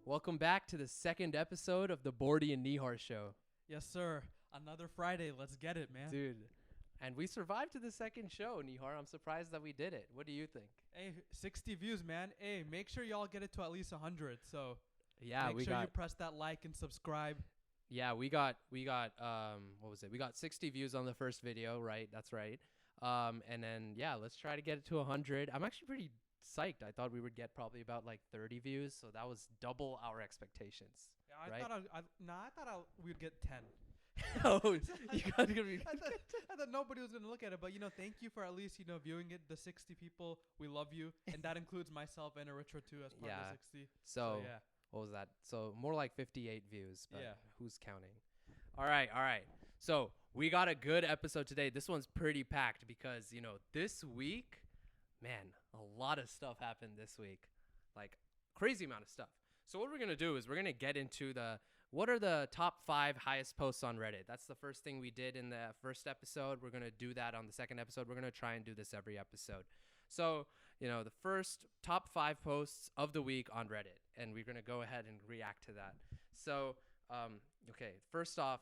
Welcome back to the second episode of the Borty and Nihar Show. Yes, sir. Another Friday. Let's get it, man. Dude. And we survived to the second show, Nihar. I'm surprised that we did it. What do you think? Hey, 60 views, man. Hey, make sure y'all get it to at least 100. So Yeah, make sure you press that like and subscribe. Yeah, we got what was it? We got 60 views on the first video, right? That's right. And then yeah, let's try to get it to 100. I'm actually pretty psyched. I thought we would get probably about like 30 views, so that was double our expectations. Yeah, I right? thought we would get 10. Oh, you got to be. I thought nobody was gonna look at it, but thank you for at least viewing it. The 60 people, we love you, and that includes myself and Aritra too as part of the 60. So yeah, what was that? So more like 58 views, but Yeah. who's counting? All right. So we got a good episode today. This one's pretty packed because, this week, man, a lot of stuff happened this week. Like, crazy amount of stuff. So what we're going to do is we're going to get into what are the top 5 highest posts on Reddit. That's the first thing we did in the first episode. We're going to do that on the second episode. We're going to try and do this every episode. So, the first top 5 posts of the week on Reddit, and we're going to go ahead and react to that. So, okay, first off,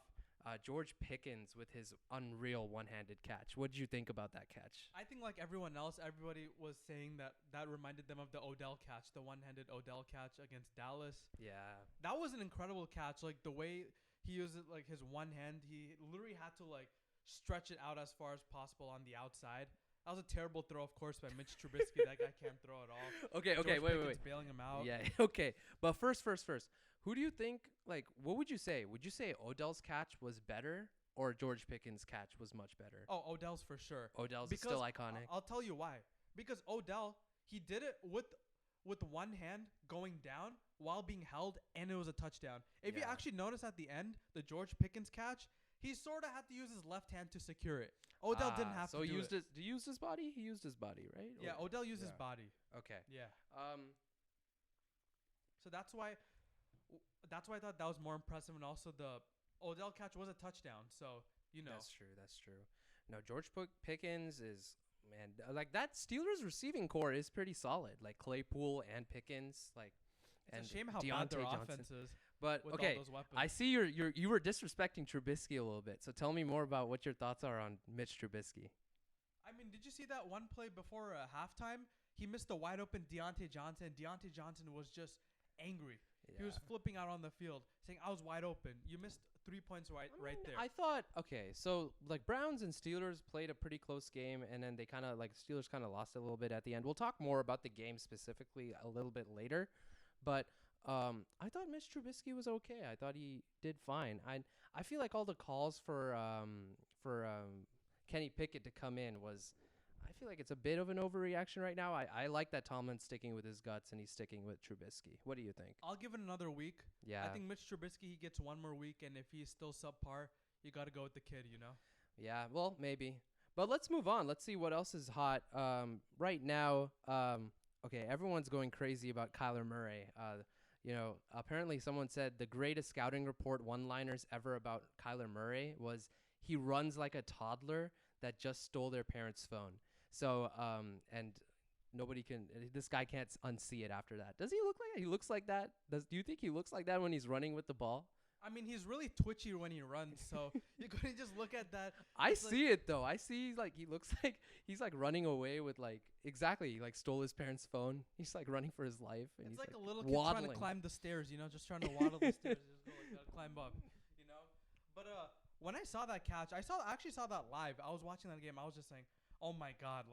George Pickens with his unreal one-handed catch. What did you think about that catch? I think like everyone else, everybody was saying that reminded them of the Odell catch, the one-handed Odell catch against Dallas. Yeah. That was an incredible catch. Like the way he used it, like his one hand, he literally had to like stretch it out as far as possible on the outside. That was a terrible throw, of course, by Mitch Trubisky. That guy can't throw at all. Okay, George wait. Pickens bailing him out. Yeah, okay. But first. Who do you think, like, what would you say? Would you say Odell's catch was better or George Pickens' catch was much better? Oh, Odell's for sure. Odell's is still iconic. I'll tell you why. Because Odell, he did it with one hand going down while being held, and it was a touchdown. If you actually notice at the end, the George Pickens catch, he sort of had to use his left hand to secure it. Odell didn't have to do it. So he used his body? He used his body, right? Yeah, Odell used his body. Okay. Yeah. So that's why I thought that was more impressive, and also the Odell catch was a touchdown. So That's true. No, George Pickens is, man, like that Steelers receiving core is pretty solid. Like Claypool and Pickens, like, it's a shame how bad their offense is. But with okay, all those weapons. I see you were disrespecting Trubisky a little bit. So tell me more about what your thoughts are on Mitch Trubisky. I mean, did you see that one play before halftime? He missed the wide open Deontay Johnson. Deontay Johnson was just angry. Yeah. He was flipping out on the field, saying, "I was wide open. You missed 3 points right there." I thought, okay, so like Browns and Steelers played a pretty close game, and then they kind of Steelers kind of lost a little bit at the end. We'll talk more about the game specifically a little bit later, but I thought Mitch Trubisky was okay. I thought he did fine. I feel like all the calls for Kenny Pickett to come in was. I feel like it's a bit of an overreaction right now. I like that Tomlin's sticking with his guts and he's sticking with Trubisky. What do you think? I'll give it another week. Yeah. I think Mitch Trubisky, he gets one more week, and if he's still subpar, you got to go with the kid, Yeah, well, maybe. But let's move on. Let's see what else is hot. Right now, okay, everyone's going crazy about Kyler Murray. Apparently someone said the greatest scouting report one-liners ever about Kyler Murray was he runs like a toddler that just stole their parents' phone. So, and this guy can't unsee it after that. Does he look like that? He looks like that? Do you think he looks like that when he's running with the ball? I mean, he's really twitchy when he runs, so you couldn't just look at that. I see it, though. I see, he looks like he's, running away with, exactly, he, stole his parents' phone. He's, running for his life. And it's he's, like a little kid waddling. trying to climb the stairs, just trying to waddle the stairs. Just go like that, climb up, But when I saw that catch, I actually saw that live. I was watching that game. I was just saying, oh, my God,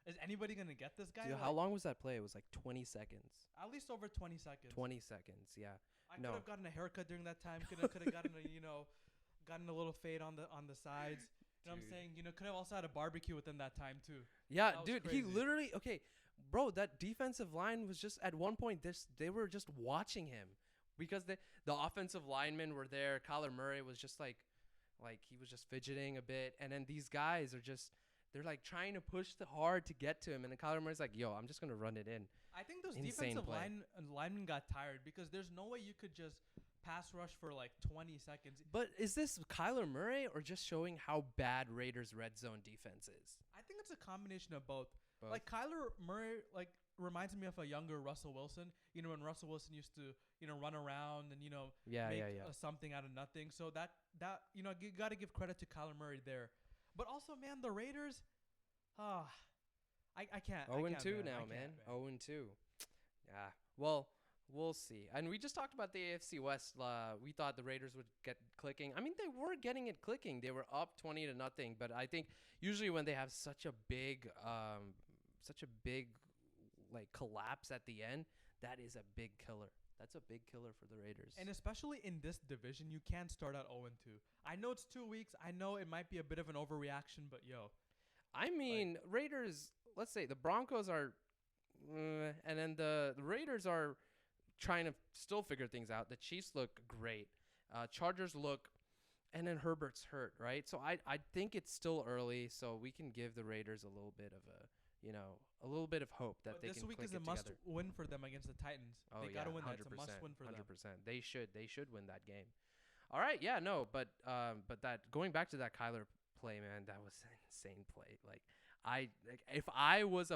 is anybody going to get this guy? Dude, how long was that play? It was 20 seconds. At least over 20 seconds. 20 seconds, yeah. I could have gotten a haircut during that time. Could have gotten gotten a little fade on the sides. You know what I'm saying? Could have also had a barbecue within that time too. Yeah, dude, crazy. He literally bro, that defensive line was just at one point they were just watching him because the offensive linemen were there. Kyler Murray was just like he was just fidgeting a bit, and then these guys are just they're trying to push hard to get to him, and then Kyler Murray's like, "Yo, I'm just gonna run it in." I think those defensive linemen got tired because there's no way you could just pass rush for 20 seconds. But is this Kyler Murray or just showing how bad Raiders' red zone defense is? I think it's a combination of both. Kyler Murray, reminds me of a younger Russell Wilson. You know, when Russell Wilson used to, run around and, make something out of nothing. So that you got to give credit to Kyler Murray there. But also, man, the Raiders, I can't. 0-2 now, man. 0-2. Yeah. Well, we'll see. And we just talked about the AFC West. We thought the Raiders would get clicking. I mean, they were getting it clicking. They were up 20-0. But I think usually when they have such a big like collapse at the end, that is a big killer. That's a big killer for the Raiders. And especially in this division, you can't start out 0-2. I know it's 2 weeks. I know it might be a bit of an overreaction, but I mean, Raiders, let's say the Broncos are, and then the Raiders are trying to still figure things out. The Chiefs look great. Chargers look, and then Herbert's hurt, right? So I think it's still early, so we can give the Raiders a little bit of a little bit of hope that they can click it together. This week is a must-win for them against the Titans. They got to win that. It's a must-win for them. 100%. They should win that game. All right, yeah, no, but that going back to that Kyler play, man, that was an insane play. Like if I was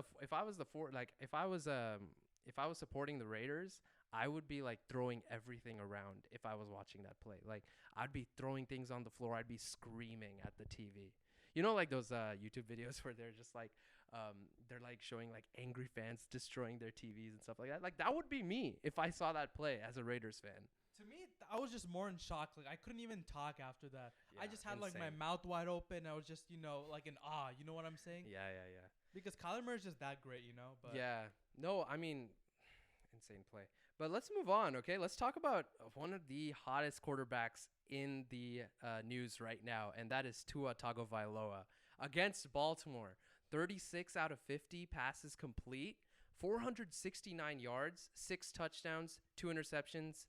supporting the Raiders, I would be like throwing everything around if I was watching that play. Like I'd be throwing things on the floor. I'd be screaming at the TV. You know, like those YouTube videos where they're just like they're like showing like angry fans destroying their TVs and stuff like that. Like that would be me if I saw that play as a Raiders fan. To me, I was just more in shock. Like I couldn't even talk after that. Yeah, I just had like my mouth wide open. I was just, like in awe. You know what I'm saying? Yeah. Because Kyler Murray's just that great, But yeah. No, I mean, insane play. But let's move on, okay? Let's talk about one of the hottest quarterbacks in the news right now, and that is Tua Tagovailoa against Baltimore. 36 out of 50 passes complete, 469 yards, 6 touchdowns, 2 interceptions.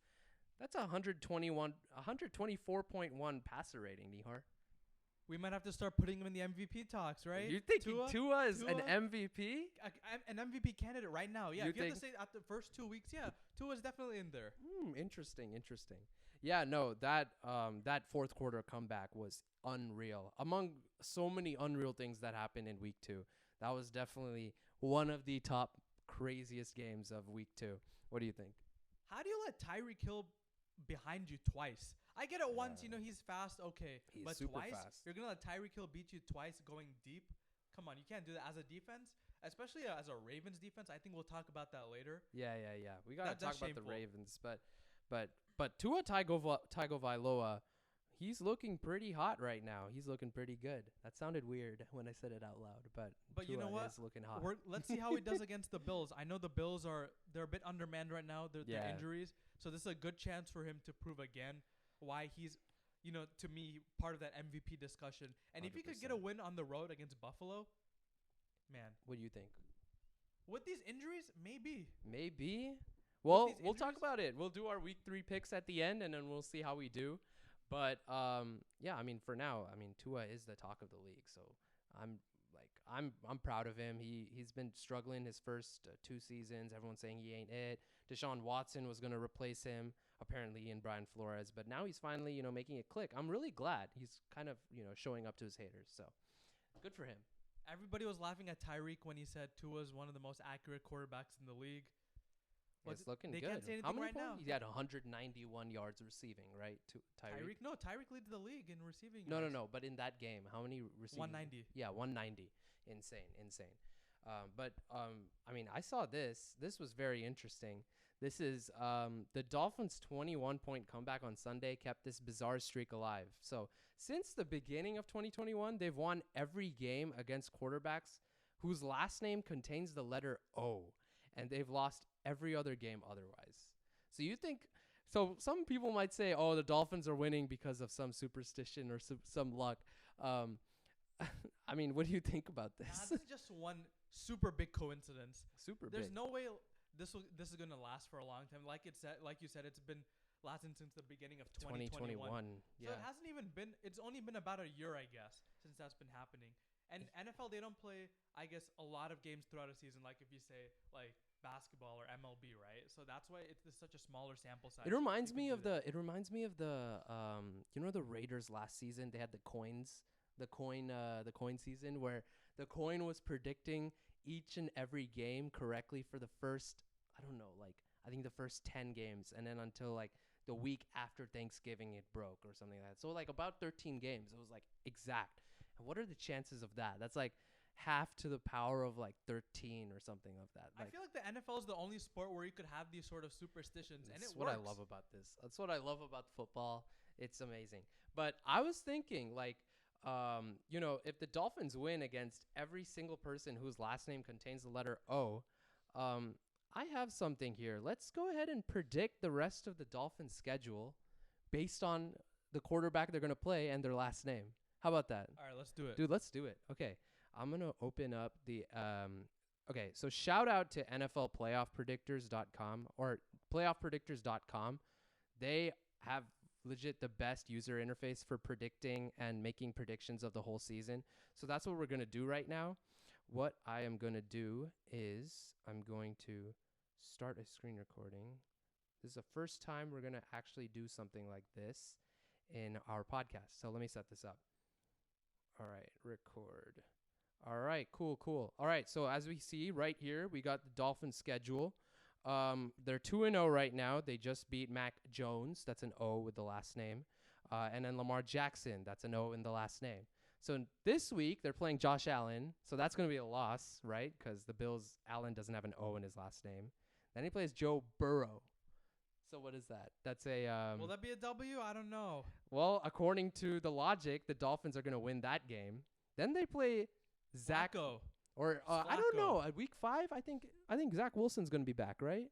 That's 124.1 passer rating, Nihar. We might have to start putting him in the MVP talks, right? You think Tua is an MVP? An MVP candidate right now. Yeah, if you have to say after the first 2 weeks, yeah, Tua is definitely in there. Interesting. Yeah, no, that fourth quarter comeback was unreal. Among so many unreal things that happened in week 2, that was definitely one of the top craziest games of week 2. What do you think? How do you let Tyreek Hill behind you twice? I get it once, he's fast, okay. But super twice, fast. You're going to let Tyreek Hill beat you twice going deep? Come on, you can't do that as a defense, especially as a Ravens defense. I think we'll talk about that later. Yeah. We got to talk about the Ravens, but Tua Tagovailoa, he's looking pretty hot right now. He's looking pretty good. That sounded weird when I said it out loud, but Tua you know what? is looking hot. Let's see how he does against the Bills. I know the Bills they're a bit undermanned right now. They're injuries, so this is a good chance for him to prove again why he's, to me, part of that MVP discussion. And 100%. If he could get a win on the road against Buffalo, man. What do you think? With these injuries, maybe. Well, we'll talk about it. We'll do our week 3 picks at the end, and then we'll see how we do. But yeah, I mean, for now, Tua is the talk of the league. So I'm proud of him. He's been struggling his first 2 seasons. Everyone's saying he ain't it. Deshaun Watson was going to replace him, apparently, in Brian Flores. But now he's finally, making it click. I'm really glad he's kind of, showing up to his haters. So good for him. Everybody was laughing at Tyreek when he said Tua's one of the most accurate quarterbacks in the league. It's looking they good. Can't say anything How many right points? now. He had 191 yards receiving, right? Tyreek? No, Tyreek leads the league in receiving No. yards. But in that game, how many receiving? 190. Yeah, 190. Insane. But I saw this. This was very interesting. This is the Dolphins' 21-point comeback on Sunday kept this bizarre streak alive. So since the beginning of 2021, they've won every game against quarterbacks whose last name contains the letter O, and they've lost every other game otherwise. So you think, so some people might say, oh, the Dolphins are winning because of some superstition or some luck. What do you think about this? This is just one super big coincidence. There's big. no way this is going to last for a long time. Like you said, it's been lasting since the beginning of 2021. Yeah. So it hasn't even been, it's only been about a year, I guess, since that's been happening. And NFL, they don't play, I guess, a lot of games throughout a season, like if you say, like, basketball or MLB, right? So that's why it's such a smaller sample size. It reminds me of the the Raiders last season. They had the coin season where the coin was predicting each and every game correctly for the first, I don't know, like I think the first 10 games, and then until like the week after Thanksgiving it broke or something like that. So like about 13 games, it was like exact. And what are the chances of that? That's like half to the power of like 13 or something of that. Like, I feel like the NFL is the only sport where you could have these sort of superstitions, and it that's works. what I love about this. That's what I love about football. It's amazing. But I was thinking, like, if the Dolphins win against every single person whose last name contains the letter O, I have something here. Let's go ahead and predict the rest of the Dolphins' schedule based on the quarterback they're going to play and their last name. How about that? All right, let's do it. Dude, let's do it. Okay. I'm going to open up the okay, so shout out to NFLPlayoffPredictors.com or PlayoffPredictors.com. They have legit the best user interface for predicting and making predictions of the whole season. So that's what we're going to do right now. What I am going to do is I'm going to start a screen recording. This is the first time we're going to actually do something like this in our podcast. So let me set this up. All right, record. All right, cool. All right, so as we see right here, we got the Dolphins schedule. They're 2-0 right now. They just beat Mac Jones. That's an O with the last name. And then Lamar Jackson. That's an O in the last name. So this week, they're playing Josh Allen. So that's going to be a loss, right? Because the Bills, Allen doesn't have an O in his last name. Then he plays Joe Burrow. So what is that? That's a... Will that be a W? I don't know. Well, according to the logic, the Dolphins are going to win that game. Then they play Zach... Flacco. Or I don't know. At week 5, I think Zach Wilson's going to be back, right?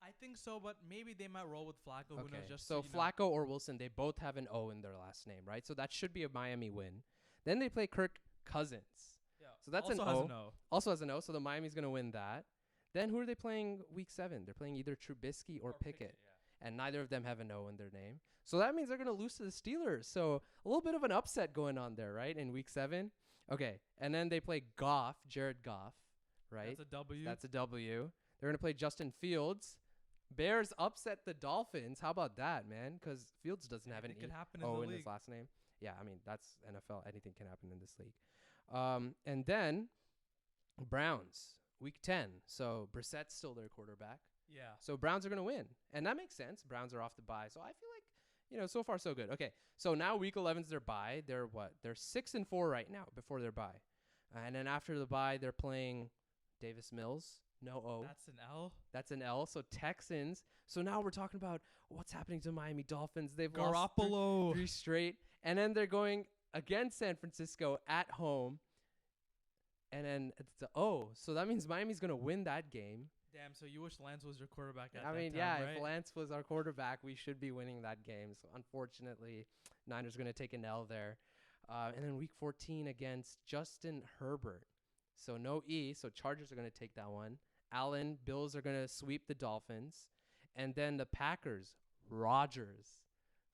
I think so, but maybe they might roll with Flacco. Who knows? Just so Flacco or Wilson, they both have an O in their last name, right? So that should be a Miami win. Then they play Kirk Cousins. Yeah. So that's also an has O. An O. Also has an O. So the Miami's going to win that. Then who are they playing week 7? They're playing either Trubisky or Pickett. Yeah. And neither of them have an O in their name. So that means they're going to lose to the Steelers. So a little bit of an upset going on there, right? In week 7. Okay. And then they play Jared Goff, right? That's a W. That's a W. They're going to play Justin Fields. Bears upset the Dolphins. How about that, man? Because Fields doesn't have an O in his last name. Yeah, I mean, that's NFL. Anything can happen in this league. And then Browns, week 10. So Brissett's still their quarterback. Yeah. So Browns are going to win. And that makes sense. Browns are off the bye. So I feel like, so far so good. Okay, so now week 11's their bye. They're what? They're 6-4 right now before their bye. And then after the bye, they're playing Davis Mills. No O. That's an L. That's an L. So Texans. So now we're talking about what's happening to Miami Dolphins. They've Garoppolo. lost three straight. And then they're going against San Francisco at home. And then it's a O. So that means Miami's going to win that game. Damn, so you wish Lance was your quarterback at that time, If Lance was our quarterback, we should be winning that game. So unfortunately, Niners going to take an L there. And then week 14 against Justin Herbert. So no E, so Chargers are going to take that one. Allen, Bills are going to sweep the Dolphins. And then the Packers, Rodgers.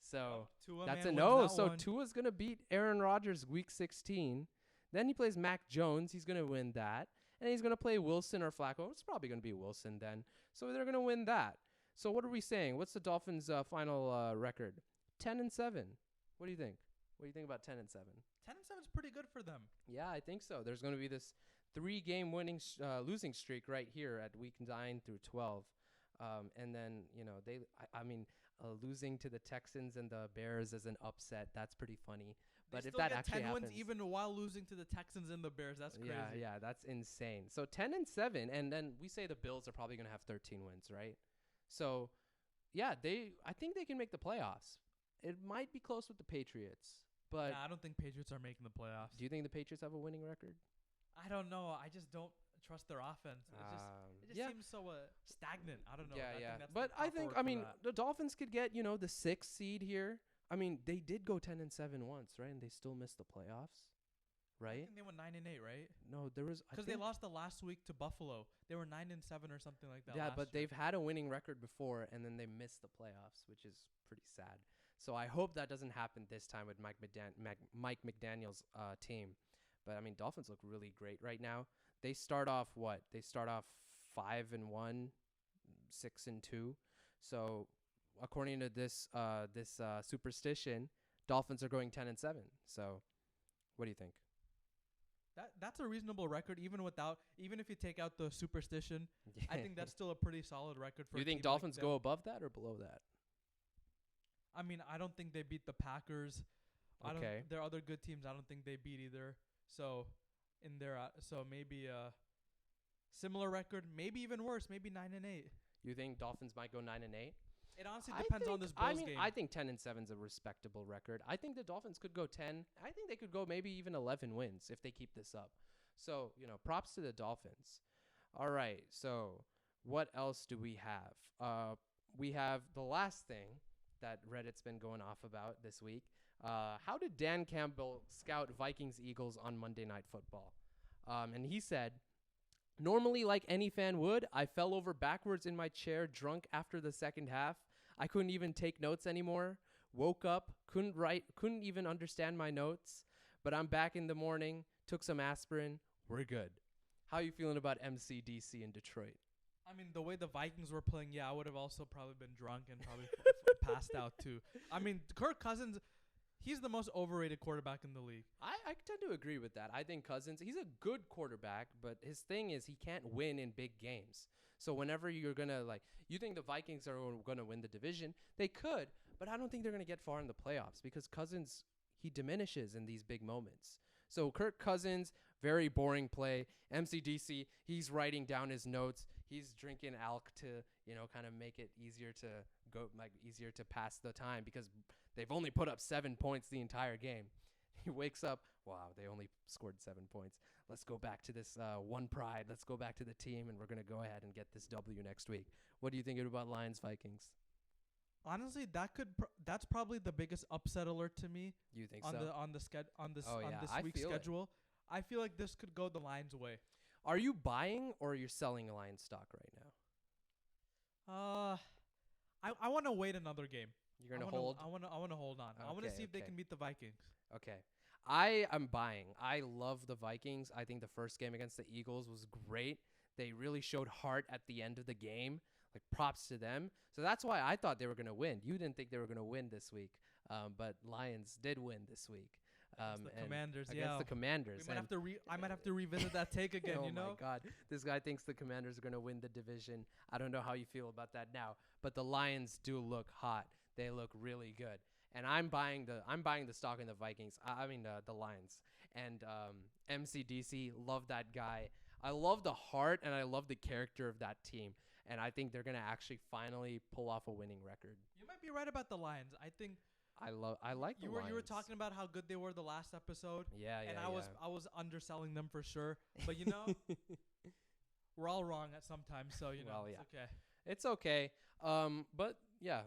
So that's a no. So Tua's going to beat Aaron Rodgers week 16. Then he plays Mac Jones. He's going to win that. And he's going to play Wilson or Flacco. It's probably going to be Wilson then. So they're going to win that. So what are we saying? What's the Dolphins' final record? 10-7. What do you think? What do you think about 10-7? 10-7 is pretty good for them. Yeah, I think so. There's going to be this 3-game losing streak right here at week 9 through 12. And then, losing to the Texans and the Bears as an upset, that's pretty funny. But if that actually happens, 10 wins even while losing to the Texans and the Bears, that's crazy. Yeah, that's insane. So 10-7, and then we say the Bills are probably going to have 13 wins, right? So, yeah, I think they can make the playoffs. It might be close with the Patriots, but I don't think Patriots are making the playoffs. Do you think the Patriots have a winning record? I don't know. I just don't trust their offense. It just seems so stagnant. I don't know. Yeah. But I think the Dolphins could get, the 6th seed here. I mean, they did go 10-7 once, right? And they still missed the playoffs, right? I think they went 9-8, right? No, there was because they lost the last week to Buffalo. They were 9-7 or something like that. Yeah, but they've had a winning record before, and then they missed the playoffs, which is pretty sad. So I hope that doesn't happen this time with Mike McDaniel's team. But I mean, Dolphins look really great right now. They start off what? They start off 5-1, 6-2. So according to this superstition, Dolphins are going 10-7. So, what do you think? That's a reasonable record, even if you take out the superstition. I think that's still a pretty solid record for. You think Dolphins go above that or below that? I mean, I don't think they beat the Packers. Okay. There are other good teams I don't think they beat either. So so maybe a similar record, maybe even worse, maybe 9-8. You think Dolphins might go 9-8? It honestly depends on this Bills game. I think 10-7 is a respectable record. I think the Dolphins could go 10. I think they could go maybe even 11 wins if they keep this up. So, props to the Dolphins. All right. So, what else do we have? We have the last thing that Reddit's been going off about this week. How did Dan Campbell scout Vikings-Eagles on Monday Night Football? And he said, normally, like any fan would, I fell over backwards in my chair drunk after the second half. I couldn't even take notes anymore. Woke up, couldn't write, couldn't even understand my notes. But I'm back in the morning, took some aspirin. We're good. How you feeling about MCDC in Detroit? I mean, the way the Vikings were playing, I would have also probably been drunk and probably passed out too. I mean, Kirk Cousins, he's the most overrated quarterback in the league. I tend to agree with that. I think Cousins, he's a good quarterback, but his thing is he can't win in big games. So whenever you're going to, you think the Vikings are going to win the division, they could, but I don't think they're going to get far in the playoffs because Cousins, he diminishes in these big moments. So Kirk Cousins, very boring play. MCDC, he's writing down his notes. He's drinking alk to, kind of make it easier to pass the time because they've only put up 7 points the entire game. He wakes up, wow, they only scored 7 points. Let's go back to this one pride. Let's go back to the team, and we're going to go ahead and get this W next week. What do you think about Lions-Vikings? Honestly, that's probably the biggest upset alert to me. You think on so? On this I week's schedule. I feel like this could go the Lions' way. Are you buying or you're selling Lions stock right now? I want to wait another game. You're gonna hold? I want to hold on. I want to see if they can beat the Vikings. Okay. I am buying. I love the Vikings. I think the first game against the Eagles was great. They really showed heart at the end of the game. Props to them. So that's why I thought they were going to win. You didn't think they were going to win this week, but Lions did win this week. Against the Commanders, against the Commanders. I might have to revisit that take again, Oh my God. This guy thinks the Commanders are going to win the division. I don't know how you feel about that now, but the Lions do look hot. They look really good. And I'm buying the stock in the Vikings. The Lions. And MCDC, love that guy. I love the heart and I love the character of that team. And I think they're going to actually finally pull off a winning record. You might be right about the Lions. I think I like the Lions. You were talking about how good they were the last episode. Yeah. I was underselling them for sure. But we're all wrong at some time, so it's okay. It's okay. But yeah,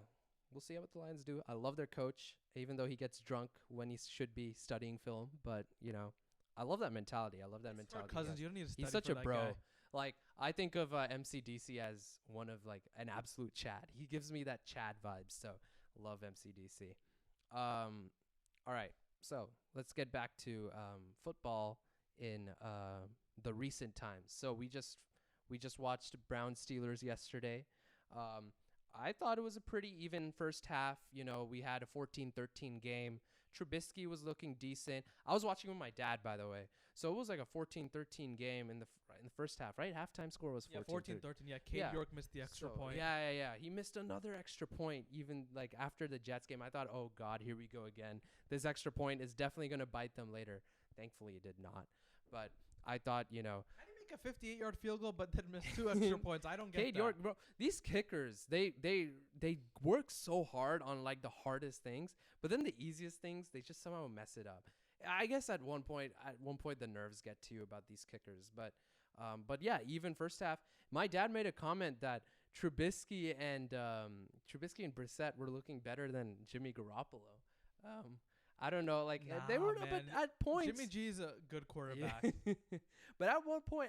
we'll see what the Lions do. I love their coach, even though he gets drunk when he should be studying film. But I love that mentality. Cousins, you don't need to study. He's such for a that bro. Guy. I think of MCDC as one of an absolute Chad. He gives me that Chad vibes. So love MCDC. All right. So let's get back to football in the recent times. So we just watched Browns Steelers yesterday. I thought it was a pretty even first half. We had a 14-13 game. Trubisky was looking decent. I was watching with my dad, by the way. So it was like a 14-13 game in the first half, right? Halftime score was 14-13. 14-13. Yeah, Cade York missed the extra point. Yeah. He missed another extra point even after the Jets game. I thought, oh, God, here we go again. This extra point is definitely going to bite them later. Thankfully, it did not. But I thought, How do you make a 58-yard field goal but then miss 2 extra points? I don't get Cade that. York, bro, these kickers, they work so hard on the hardest things, but then the easiest things, they just somehow mess it up. I guess at one point the nerves get to you about these kickers, but yeah, even first half, my dad made a comment that Trubisky and Brissett were looking better than Jimmy Garoppolo. I don't know, they were up at points. Jimmy G's a good quarterback. Yeah. But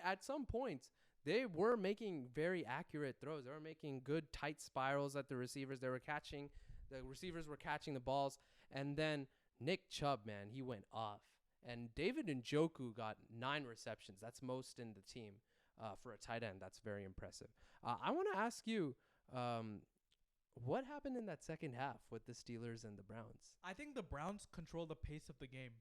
at some points, they were making very accurate throws. They were making good tight spirals at the receivers. The receivers were catching the balls. And then Nick Chubb, man, he went off. And David Njoku got 9 receptions. That's most in the team for a tight end. That's very impressive. I want to ask you, what happened in that second half with the Steelers and the Browns? I think the Browns control the pace of the game.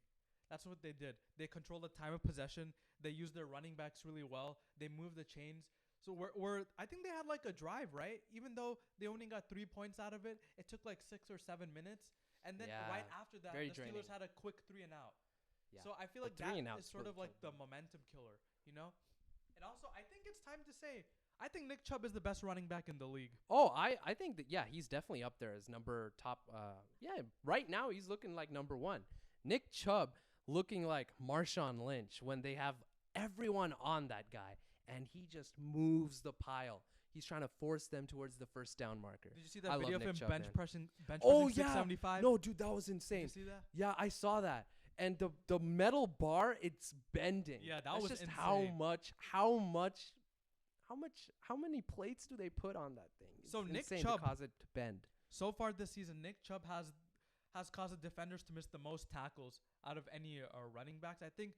That's what they did. They controlled the time of possession. They used their running backs really well. They moved the chains. So I think they had like a drive, right? Even though they only got 3 points out of it, it took like 6 or 7 minutes. And then right after that, the Steelers had a quick 3 and out. Yeah. So I feel like that is sort of like the momentum killer, you know? And also, I think it's time to say, I think Nick Chubb is the best running back in the league. Oh, I think that, yeah, he's definitely up there as right now he's looking like number 1. Nick Chubb looking like Marshawn Lynch when they have everyone on that guy, and he just moves the pile. He's trying to force them towards the first down marker. Did you see that video of him bench pressing 675? No, dude, that was insane. Did you see that? Yeah, I saw that. And the metal bar, it's bending. Yeah, that was just insane. How many plates do they put on that thing? It's so Nick insane Chubb to cause it to bend. So far this season, Nick Chubb has caused the defenders to miss the most tackles out of any running backs. I think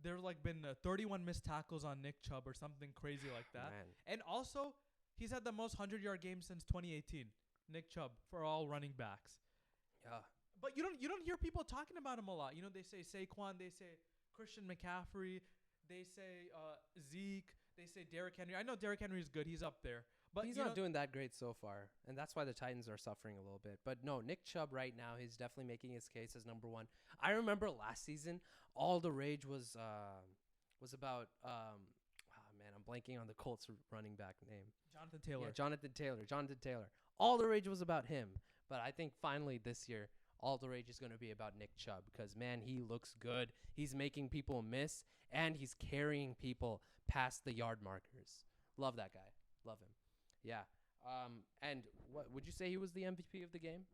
there's like been 31 missed tackles on Nick Chubb or something crazy like that. Man. And also, he's had the most 100-yard games since 2018. Nick Chubb for all running backs. Yeah. But you don't hear people talking about him a lot. You know, they say Saquon, they say Christian McCaffrey, they say Zeke, they say Derrick Henry. I know Derrick Henry is good. He's up there. But he's not doing that great so far, and that's why the Titans are suffering a little bit. But no, Nick Chubb right now, he's definitely making his case as number 1. I remember last season, all the rage was about man, I'm blanking on the Colts running back name. Jonathan Taylor. Yeah, Jonathan Taylor. All the rage was about him, but I think finally this year, all the rage is going to be about Nick Chubb because, man, he looks good. He's making people miss, and he's carrying people past the yard markers. Love that guy. Love him. Yeah. And what would you say he was the MVP of the game?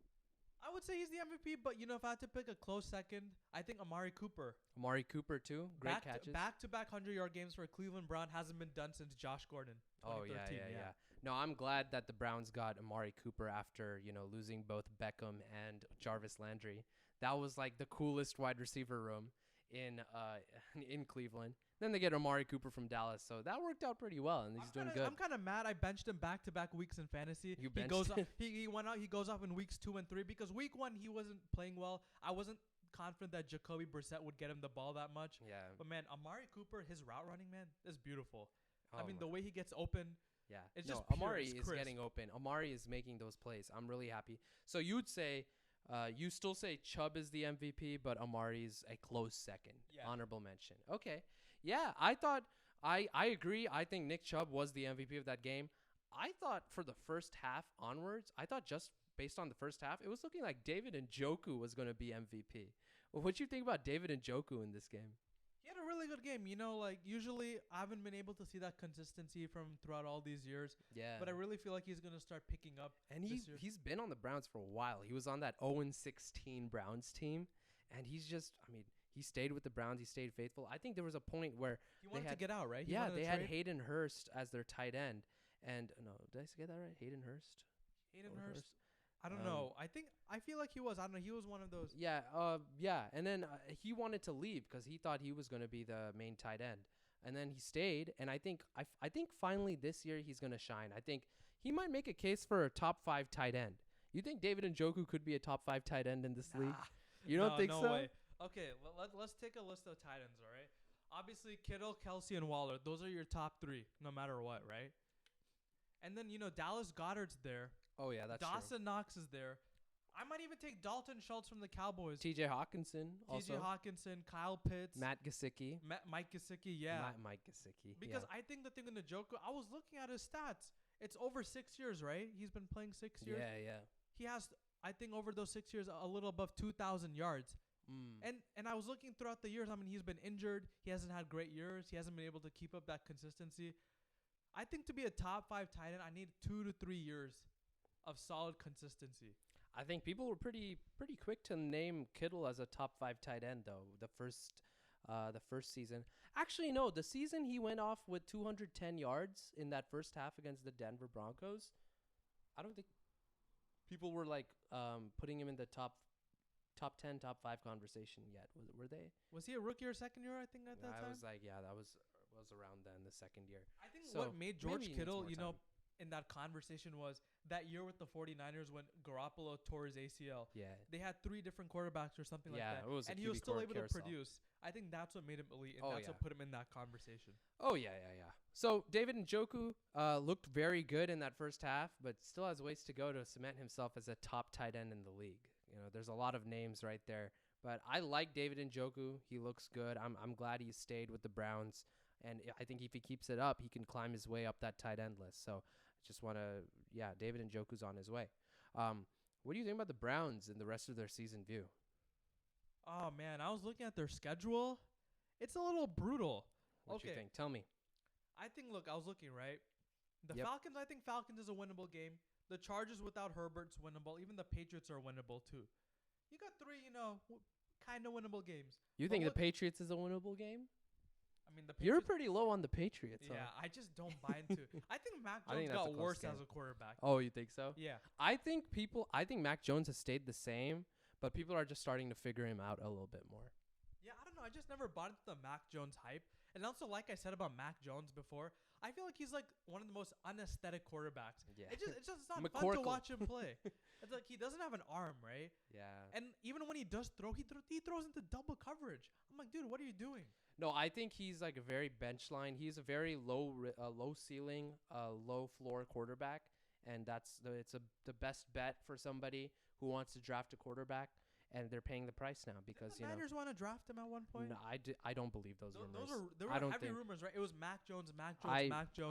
I would say he's the MVP, but, you know, if I had to pick a close second, I think Amari Cooper. Amari Cooper, too. Great catches. Back-to-back 100-yard games for Cleveland Brown hasn't been done since Josh Gordon. Oh, yeah. No, I'm glad that the Browns got Amari Cooper after, you know, losing both Beckham and Jarvis Landry. That was like the coolest wide receiver room in Cleveland. Then they get Amari Cooper from Dallas, so that worked out pretty well, and he's doing good. I'm kind of mad. I benched him back-to-back weeks in fantasy. You benched him? He went out. He goes off in weeks 2 and 3 because week 1 he wasn't playing well. I wasn't confident that Jacoby Brissett would get him the ball that much. Yeah. But man, Amari Cooper, his route running, man, is beautiful. Oh, I mean, the way he gets open. Yeah. It's just pure, Amari it's is crisp. getting open. Amari is making those plays. I'm really happy. So you'd say, you still say Chubb is the MVP, but Amari's a close second. Yeah. Honorable mention. Okay. Yeah, I agree. I think Nick Chubb was the MVP of that game. I thought for the first half onwards, just based on the first half, it was looking like David Njoku was going to be MVP. Well, what do you think about David Njoku in this game? He had a really good game. You know, like usually I haven't been able to see that consistency from throughout all these years. Yeah. But I really feel like he's going to start picking up. And he's been on the Browns for a while. He was on that 0-16 Browns team. And he's just, I mean, he stayed with the Browns. He stayed faithful. I think there was a point where he wanted to get out, right? They had Hayden Hurst as their tight end. And no, did I get that right? Hayden Hurst? Hayden Hurst? I don't know. I feel like he was. I don't know. He was one of those. Yeah. And then he wanted to leave because he thought he was going to be the main tight end. And then he stayed. And I think finally this year he's going to shine. I think he might make a case for a top 5 tight end. You think David Njoku could be a top 5 tight end in this league? You don't think so? Way. Okay, let's take a list of tight ends, all right? Obviously, Kittle, Kelsey, and Waller. Those are your top 3, no matter what, right? And then, you know, Dallas Goedert's there. Oh, yeah, that's Dawson Knox is there. I might even take Dalton Schultz from the Cowboys. T.J. Hawkinson also. T.J. Hawkinson, Kyle Pitts. Matt Gesicki. Mike Gesicki, yeah. Mike Gesicki. Because I think the thing with Njoku, I was looking at his stats. It's over 6 years, right? He's been playing 6 years. Yeah. He has, I think, over those 6 years, a little above 2,000 yards. And I was looking throughout the years. I mean, he's been injured. He hasn't had great years. He hasn't been able to keep up that consistency. I think to be a top 5 tight end, I need 2 to 3 years of solid consistency. I think people were pretty quick to name Kittle as a top 5 tight end, though. The first season. Actually, no. The season he went off with 210 yards in that first half against the Denver Broncos. I don't think people were like putting him in the top 10, top 5 conversation yet. Were they? Was he a rookie or second year, I think, at that time? I was like, yeah, that was around then, the second year. I think what made George Kittle, you know, in that conversation was that year with the 49ers when Garoppolo tore his ACL. Yeah. They had 3 different quarterbacks or something like that. It was and a he was QB still able to carousel. produce. I think that's what made him elite, and Oh, that's yeah. what put him in that conversation. Oh, yeah. So David Njoku looked very good in that first half, but still has ways to go to cement himself as a top tight end in the league. There's a lot of names right there. But I like David Njoku. He looks good. I'm glad he stayed with the Browns. And I think if he keeps it up, he can climb his way up that tight end list. So I just want to, David Njoku's on his way. What do you think about the Browns and the rest of their season view? Oh, man, I was looking at their schedule. It's a little brutal. What do you think? Tell me. I was looking, right? The Yep. Falcons, I think Falcons is a winnable game. The Chargers without Herbert's winnable. Even the Patriots are winnable, too. You got 3, kind of winnable games. You think the Patriots is a winnable game? I mean, the You're Patriots, pretty low on the Patriots. yeah, Huh? I just don't buy into it. I think Mac I think Jones that's a got close worse game. as a quarterback. Oh, you think so? Yeah. I think Mac Jones has stayed the same, but people are just starting to figure him out a little bit more. Yeah, I don't know. I just never bought into the Mac Jones hype. And also, like I said about Mac Jones before, I feel like he's like one of the most unaesthetic quarterbacks. Yeah. It's not fun to McCorkle. watch him play. It's like he doesn't have an arm, right? Yeah. And even when he does throw, he throws into double coverage. I'm like, dude, what are you doing? No, I think he's like a very bench line. He's a very low ceiling, low floor quarterback, and it's the best bet for somebody who wants to draft a quarterback, and they're paying the price now because the Niners want to draft him at one point. No, I don't believe those rumors. There were I don't heavy think, rumors, right? It was Mac Jones.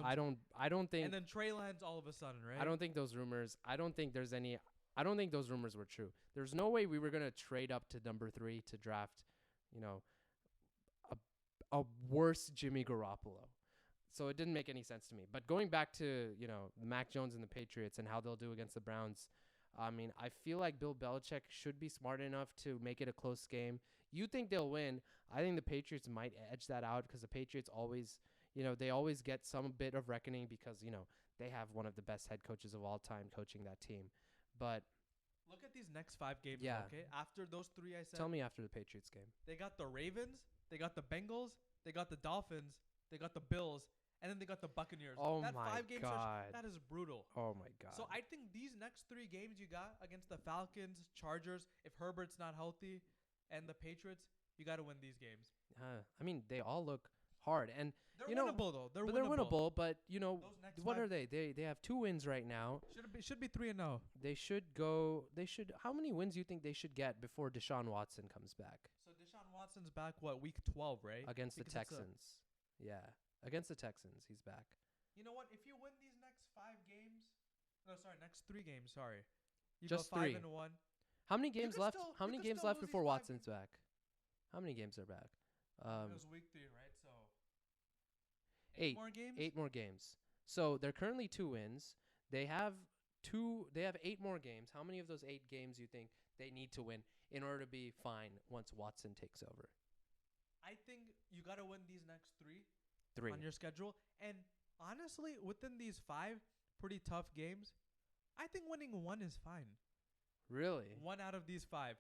I don't think. And then Trey Lance all of a sudden, right? I don't think those rumors. I don't think those rumors were true. There's no way we were gonna trade up to number 3 to draft, a worse Jimmy Garoppolo. So it didn't make any sense to me. But going back to, Mac Jones and the Patriots and how they'll do against the Browns, I mean, I feel like Bill Belichick should be smart enough to make it a close game. You think they'll win. I think the Patriots might edge that out because the Patriots always, they always get some bit of reckoning because, they have one of the best head coaches of all time coaching that team. But look at these next 5 games, okay? After those 3 I said. Tell me after the Patriots game. They got the Ravens, they got the Bengals, they got the Dolphins, they got the Bills, and then they got the Buccaneers. Oh that my 5 game God. That is brutal. Oh my God. So I think these next 3 games you got against the Falcons, Chargers, if Herbert's not healthy, and the Patriots, you got to win these games. I mean, they all look hard, and they're winnable though. They're winnable. But those next what 5 are they? They have 2 wins right now. Should be 3-0. They should go. How many wins do you think they should get before Deshaun Watson comes back? So Deshaun Watson's back week 12, right? Against the Texans. Yeah, against the Texans, he's back. You know what? If you win these next 5 games, next 3 games. Sorry, you Just go 3. 5-1. How many games left? How many games left before Watson? Watson's back? How many games are back? It was week 3, right? So 8 more games. 8 more games. So they're currently 2 wins. They have 8 more games. How many of those 8 games you think they need to win in order to be fine once Watson takes over? I think you got to win these next 3 3 on your schedule. And honestly, within these 5 pretty tough games, I think winning 1 is fine. Really? 1 out of these 5.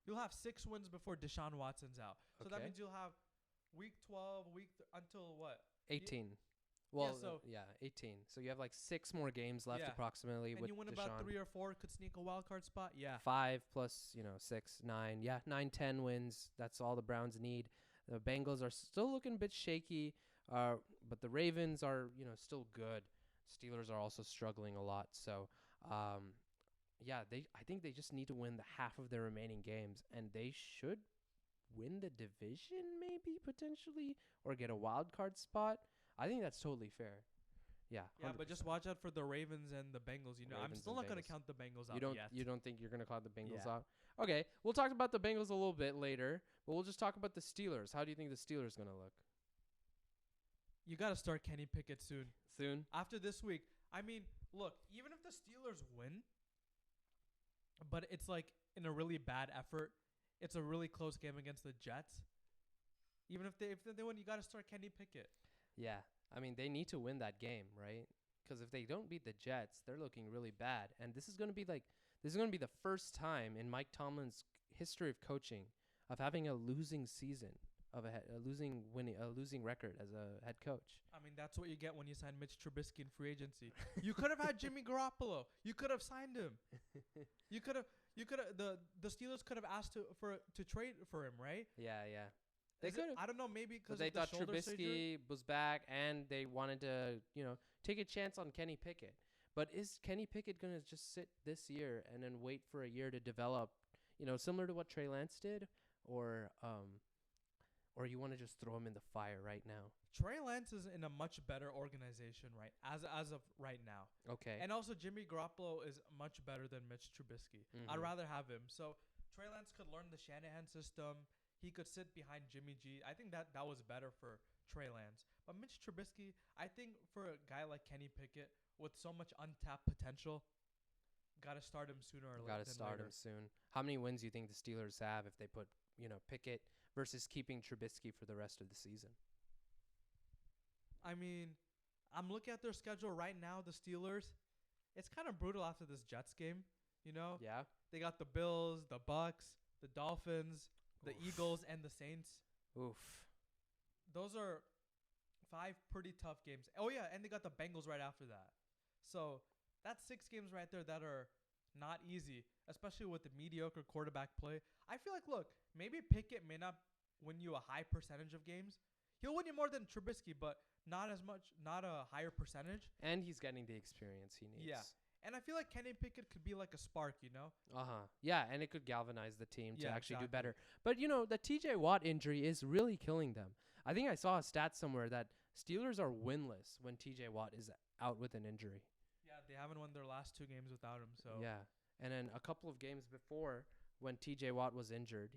You'll have 6 wins before Deshaun Watson's out. So that Okay. means you'll have week 12, until what? 18. Well, so- 18. So you have like 6 more games left Yeah. approximately And with you win Deshaun. about 3 or 4, could sneak a wild card spot. Yeah. 5 plus, 6, 9. Yeah, 9, 10 wins. That's all the Browns need. The Bengals are still looking a bit shaky, but the Ravens are, still good. Steelers are also struggling a lot. So, I think they just need to win the half of their remaining games, and they should win the division maybe, potentially, or get a wild card spot. I think that's totally fair. Yeah. Yeah, but just 100%. watch out for the Ravens and the Bengals. I'm Ravens still and not going to Bengals. count the Bengals out yet. You don't think you're gonna call the Bengals Yeah. out? Okay, we'll talk about the Bengals a little bit later, but we'll just talk about the Steelers. How do you think the Steelers gonna look You got to start Kenny Pickett soon. soon? After this week, I mean, look, even if the Steelers win, but it's like in a really bad effort, it's a really close game against the Jets. Even if they win, you got to start Kenny Pickett. Yeah, I mean they need to win that game, right? Because if they don't beat the Jets, they're looking really bad, and this is gonna be the first time in Mike Tomlin's history of coaching of having a losing season. losing record as a head coach. I mean, that's what you get when you sign Mitch Trubisky in free agency. You could have had Jimmy Garoppolo. You could have signed him. You could have. The Steelers could have asked to trade for him, right? Yeah. They could have. I don't know, maybe because they thought shoulder Trubisky surgery? was back, and they wanted to, take a chance on Kenny Pickett. But is Kenny Pickett gonna just sit this year and then wait for a year to develop, similar to what Trey Lance did, or you want to just throw him in the fire right now? Trey Lance is in a much better organization, right? As of right now. Okay. And also Jimmy Garoppolo is much better than Mitch Trubisky. I'd rather have him. So Trey Lance could learn the Shanahan system. He could sit behind Jimmy G. I think that was better for Trey Lance. But Mitch Trubisky, I think for a guy like Kenny Pickett with so much untapped potential, gotta start him sooner or later. Gotta start him soon. How many wins do you think the Steelers have if they put, Pickett versus keeping Trubisky for the rest of the season? I mean, I'm looking at their schedule right now, the Steelers. It's kind of brutal after this Jets game, Yeah. They got the Bills, the Bucks, the Dolphins, the Eagles, and the Saints. Oof. Those are 5 pretty tough games. Oh, yeah, and they got the Bengals right after that. So that's 6 games right there that are not easy, especially with the mediocre quarterback play. I feel like, look, maybe Pickett may not win you a high percentage of games. He'll win you more than Trubisky, but not as much, not a higher percentage. And he's getting the experience he needs. Yeah. And I feel like Kenny Pickett could be like a spark, Yeah, and it could galvanize the team to actually do exactly. better. But, the TJ Watt injury is really killing them. I think I saw a stat somewhere that Steelers are winless when TJ Watt is out with an injury. Yeah, they haven't won their last 2 games without him. So Yeah. And then a couple of games before, when TJ Watt was injured,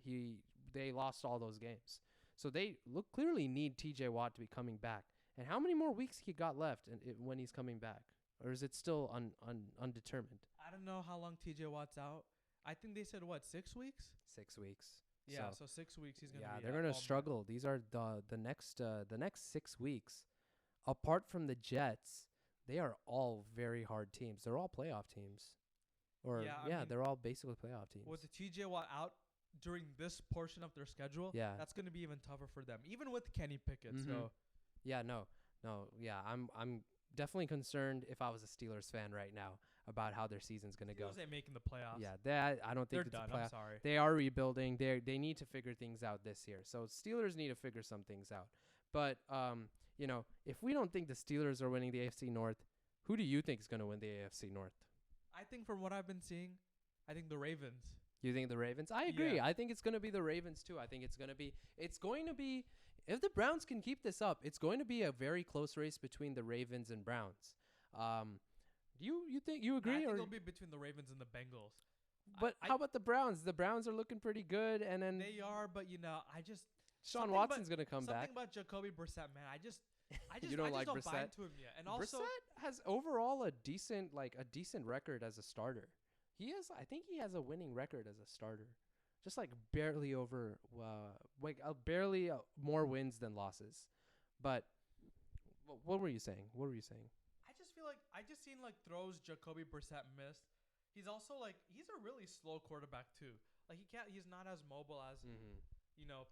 they lost all those games. So they clearly need TJ Watt to be coming back. And how many more weeks he got left when he's coming back? Or is it still undetermined? I don't know how long TJ Watt's out. I think they said, 6 weeks? 6 weeks. Yeah, so 6 weeks he's going to be they're going to struggle. These are the next 6 weeks. Apart from the Jets, they are all very hard teams. They're all playoff teams. Or they're all basically playoff teams. With the TJ Watt out during this portion of their schedule, that's going to be even tougher for them, even with Kenny Pickett. So I'm definitely concerned if I was a Steelers fan right now about how their season's going to go. Steelers ain't making the playoffs. Yeah, I don't think they're done. I'm sorry. They are rebuilding. They need to figure things out this year. So Steelers need to figure some things out. But if we don't think the Steelers are winning the AFC North, who do you think is going to win the AFC North? I think from what I've been seeing, I think the Ravens. You think the Ravens? I agree. Yeah. I think it's going to be the Ravens too. I think it's going to be if the Browns can keep this up, it's going to be a very close race between the Ravens and Browns. You think you agree? I think it'll be between the Ravens and the Bengals. But how about the Browns? The Browns are looking pretty good, and then they are. But I just Deshaun Watson's going to come back. Something about Jacoby Brissett, man. I just you don't like don't Brissett? buy into him yet. And also, Brissett has overall a decent record as a starter. I think he has a winning record as a starter. Just barely over, barely more wins than losses. But what were you saying? I just feel like I just seen throws Jacoby Brissett missed. He's also he's a really slow quarterback too. He's not as mobile as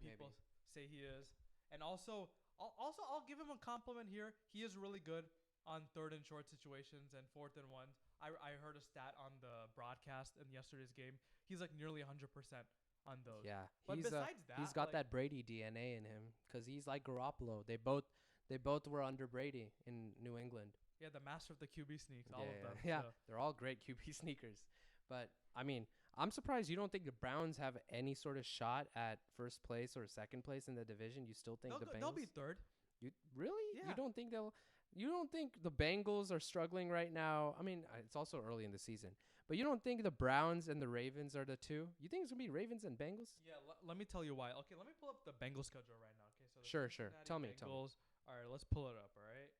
people say he is. And also I'll give him a compliment here. He is really good on 3rd and short situations and 4th and 1. I heard a stat on the broadcast in yesterday's game. He's nearly 100% on those. Yeah, but besides that, he's got that Brady DNA in him because he's like Garoppolo. They both were under Brady in New England. Yeah, the master of the QB sneaks, all of them. Yeah, so. They're all great QB sneakers. But I mean, I'm surprised you don't think the Browns have any sort of shot at first place or second place in the division. You still think they'll be 3rd. You really? Yeah. You don't think You don't think the Bengals are struggling right now? I mean, it's also early in the season. But you don't think the Browns and the Ravens are the two? You think it's going to be Ravens and Bengals? Yeah, let me tell you why. Okay, let me pull up the Bengals schedule right now. Okay, so Sure. Tell me. All right, let's pull it up, all right?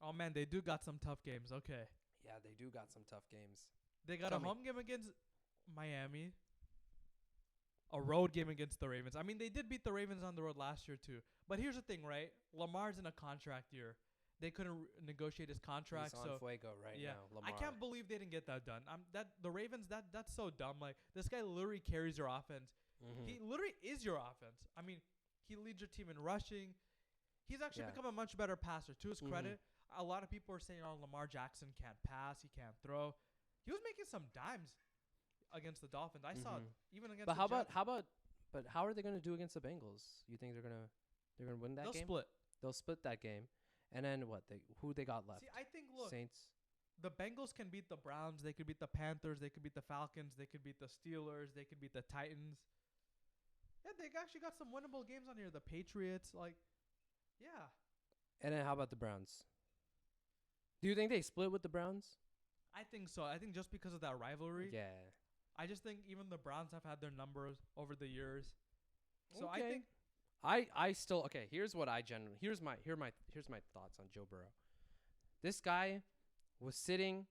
Oh, man, they do got some tough games. Okay. Yeah, they do got some tough games. They got a home game against Miami. A road game against the Ravens. I mean, they did beat the Ravens on the road last year too. But here's the thing, right? Lamar's in a contract year. They couldn't negotiate his contract. He's on fuego right now, Lamar. I can't believe they didn't get that done. The Ravens, that's so dumb. This guy literally carries their offense. He literally is your offense. I mean, he leads your team in rushing. He's actually become a much better passer. To his credit, a lot of people are saying, "Oh, Lamar Jackson can't pass. He can't throw." He was making some dimes against the Dolphins. I saw it even against. But the Jets. how are they going to do against the Bengals? You think they're gonna win that game? They'll split that game, and then what? Who they got left? See, I think Saints. The Bengals can beat the Browns. They could beat the Panthers. They could beat the Falcons. They could beat the Steelers. They could beat the Titans. Yeah, they actually got some winnable games on here. The Patriots, yeah. And then how about the Browns? Do you think they split with the Browns? I think so. I think just because of that rivalry. Yeah. I just think even the Browns have had their numbers over the years. So Okay. I think I still okay. Here's what I generally here's my thoughts on Joe Burrow. This guy was sitting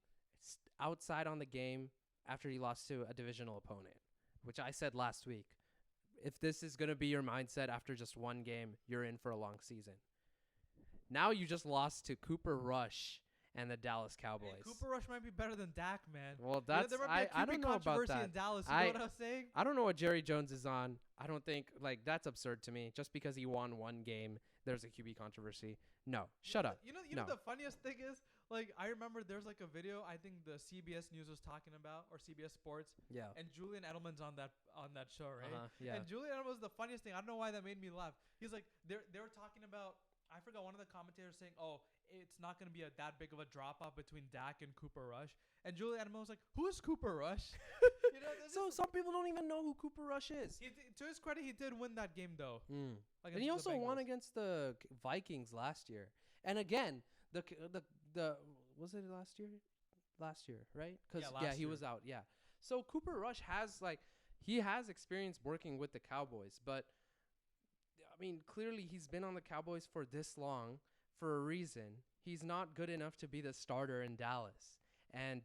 outside on the game after he lost to a divisional opponent, which I said last week. If this is gonna be your mindset after just one game, you're in for a long season. Now you just lost to Cooper Rush and the Dallas Cowboys. hey, Cooper Rush might be better than Dak, man. Well, You know, that's there might be a I QB don't know about controversy that. in Dallas. You know what I'm saying? I don't know what Jerry Jones is on. I don't think that's absurd to me. Just because he won one game, there's a QB controversy. No, shut up. You know No. the funniest thing is, I remember there's a video I think the CBS News was talking about, or CBS Sports, Yeah. and Julian Edelman's on that show, right? Yeah. And Julian Edelman was the funniest thing. I don't know why that made me laugh. He's like, they were talking about, I forgot, one of the commentators saying, "Oh, it's not going to be that big of a drop off between Dak and Cooper Rush." And Julian Edelman was like, "Who is Cooper Rush?" So some people don't even know who Cooper Rush is. To his credit, he did win that game though. And against he the also won Bengals. against the Vikings last year. And again, the was it last year? Last year, right? Because Yeah, last he year. was out. Yeah. So Cooper Rush has he has experience working with the Cowboys, but I mean, clearly he's been on the Cowboys for this long for a reason. He's not good enough to be the starter in Dallas. And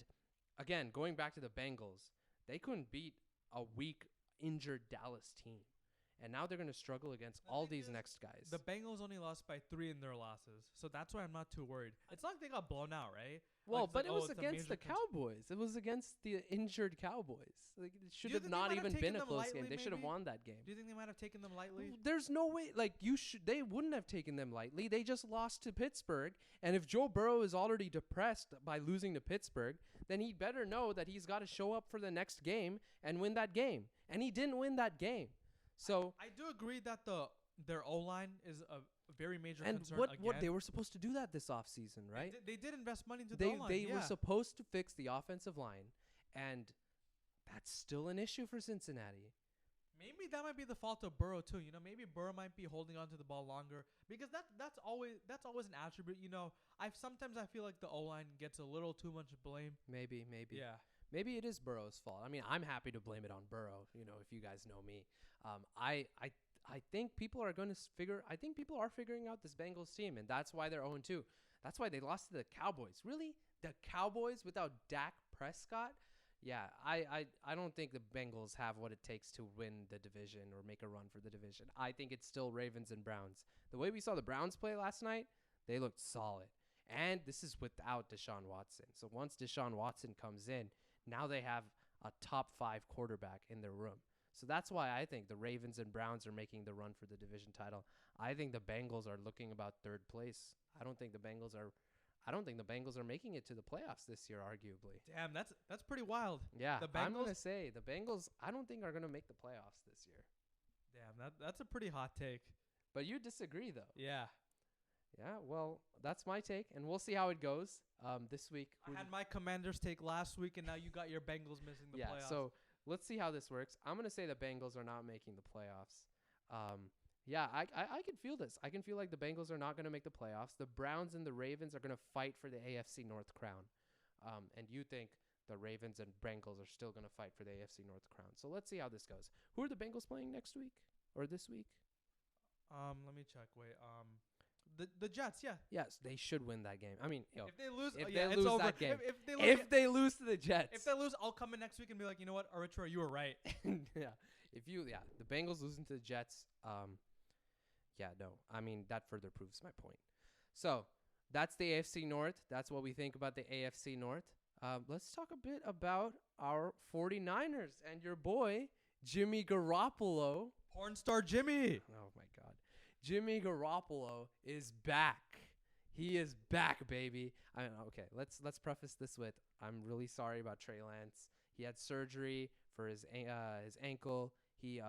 again, going back to the Bengals, they couldn't beat a weak, injured Dallas team. And now they're going to struggle against The all thing these is, next guys. The Bengals only lost by 3 in their losses, so that's why I'm not too worried. It's not like they got blown out, right? Well, it's but like, it was it's a against the major Cowboys. It was against the injured Cowboys. It should you have think they not might have even taken been a them close lightly, game. They should have maybe? won that game. Do you think they might have taken them lightly? There's no way. They wouldn't have taken them lightly. They just lost to Pittsburgh. And if Joe Burrow is already depressed by losing to Pittsburgh, then he better know that he's got to show up for the next game and win that game. And he didn't win that game. So I do agree that their O-line is a very major and concern what they were supposed to do that this offseason, right? They did invest money into the They O-line. they were supposed to fix the offensive line, and that's still an issue for Cincinnati. Maybe that might be the fault of Burrow too. Maybe Burrow might be holding on to the ball longer because that's always an attribute. I feel like the O-line gets a little too much blame. Maybe. Yeah. Maybe it is Burrow's fault. I mean, I'm happy to blame it on Burrow. If you guys know me, I think people are going to I think people are figuring out this Bengals team, and that's why they're 0-2. That's why they lost to the Cowboys. Really, the Cowboys without Dak Prescott? Yeah, I don't think the Bengals have what it takes to win the division or make a run for the division. I think it's still Ravens and Browns. The way we saw the Browns play last night, they looked solid. And this is without Deshaun Watson. So once Deshaun Watson comes in, now they have a top 5 quarterback in their room. So that's why I think the Ravens and Browns are making the run for the division title. I think the Bengals are looking about 3rd place. I don't think the Bengals are making it to the playoffs this year, arguably. Damn, that's pretty wild. Yeah, The I'm going Bengals- to say the Bengals, I don't think are going to make the playoffs this year. Damn, that's a pretty hot take. But you disagree, though. Yeah. Yeah, well, that's my take, and we'll see how it goes this week. I had my Commanders take last week, and now you got your Bengals missing the playoffs. So let's see how this works. I'm going to say the Bengals are not making the playoffs. I can feel this. I can feel like the Bengals are not going to make the playoffs. The Browns and the Ravens are going to fight for the AFC North crown. And you think the Ravens and Bengals are still going to fight for the AFC North crown. So let's see how this goes. Who are the Bengals playing next week or this week? Let me check. Wait. The Jets, yeah. Yes, they should win that game. I mean, If they lose, if yeah, they it's lose over. that game. If If they lose to the Jets. they lose, I'll come in next week and be like, you know what, Aritra, you were right. The Bengals losing to the Jets. No. I mean, that further proves my point. So that's the AFC North. That's what we think about the AFC North. Let's talk a bit about our 49ers and your boy Jimmy Garoppolo. Porn star Jimmy. Oh my God. Jimmy Garoppolo is back. He is back, baby. Okay, let's preface this with I'm really sorry about Trey Lance. He had surgery for his ankle. He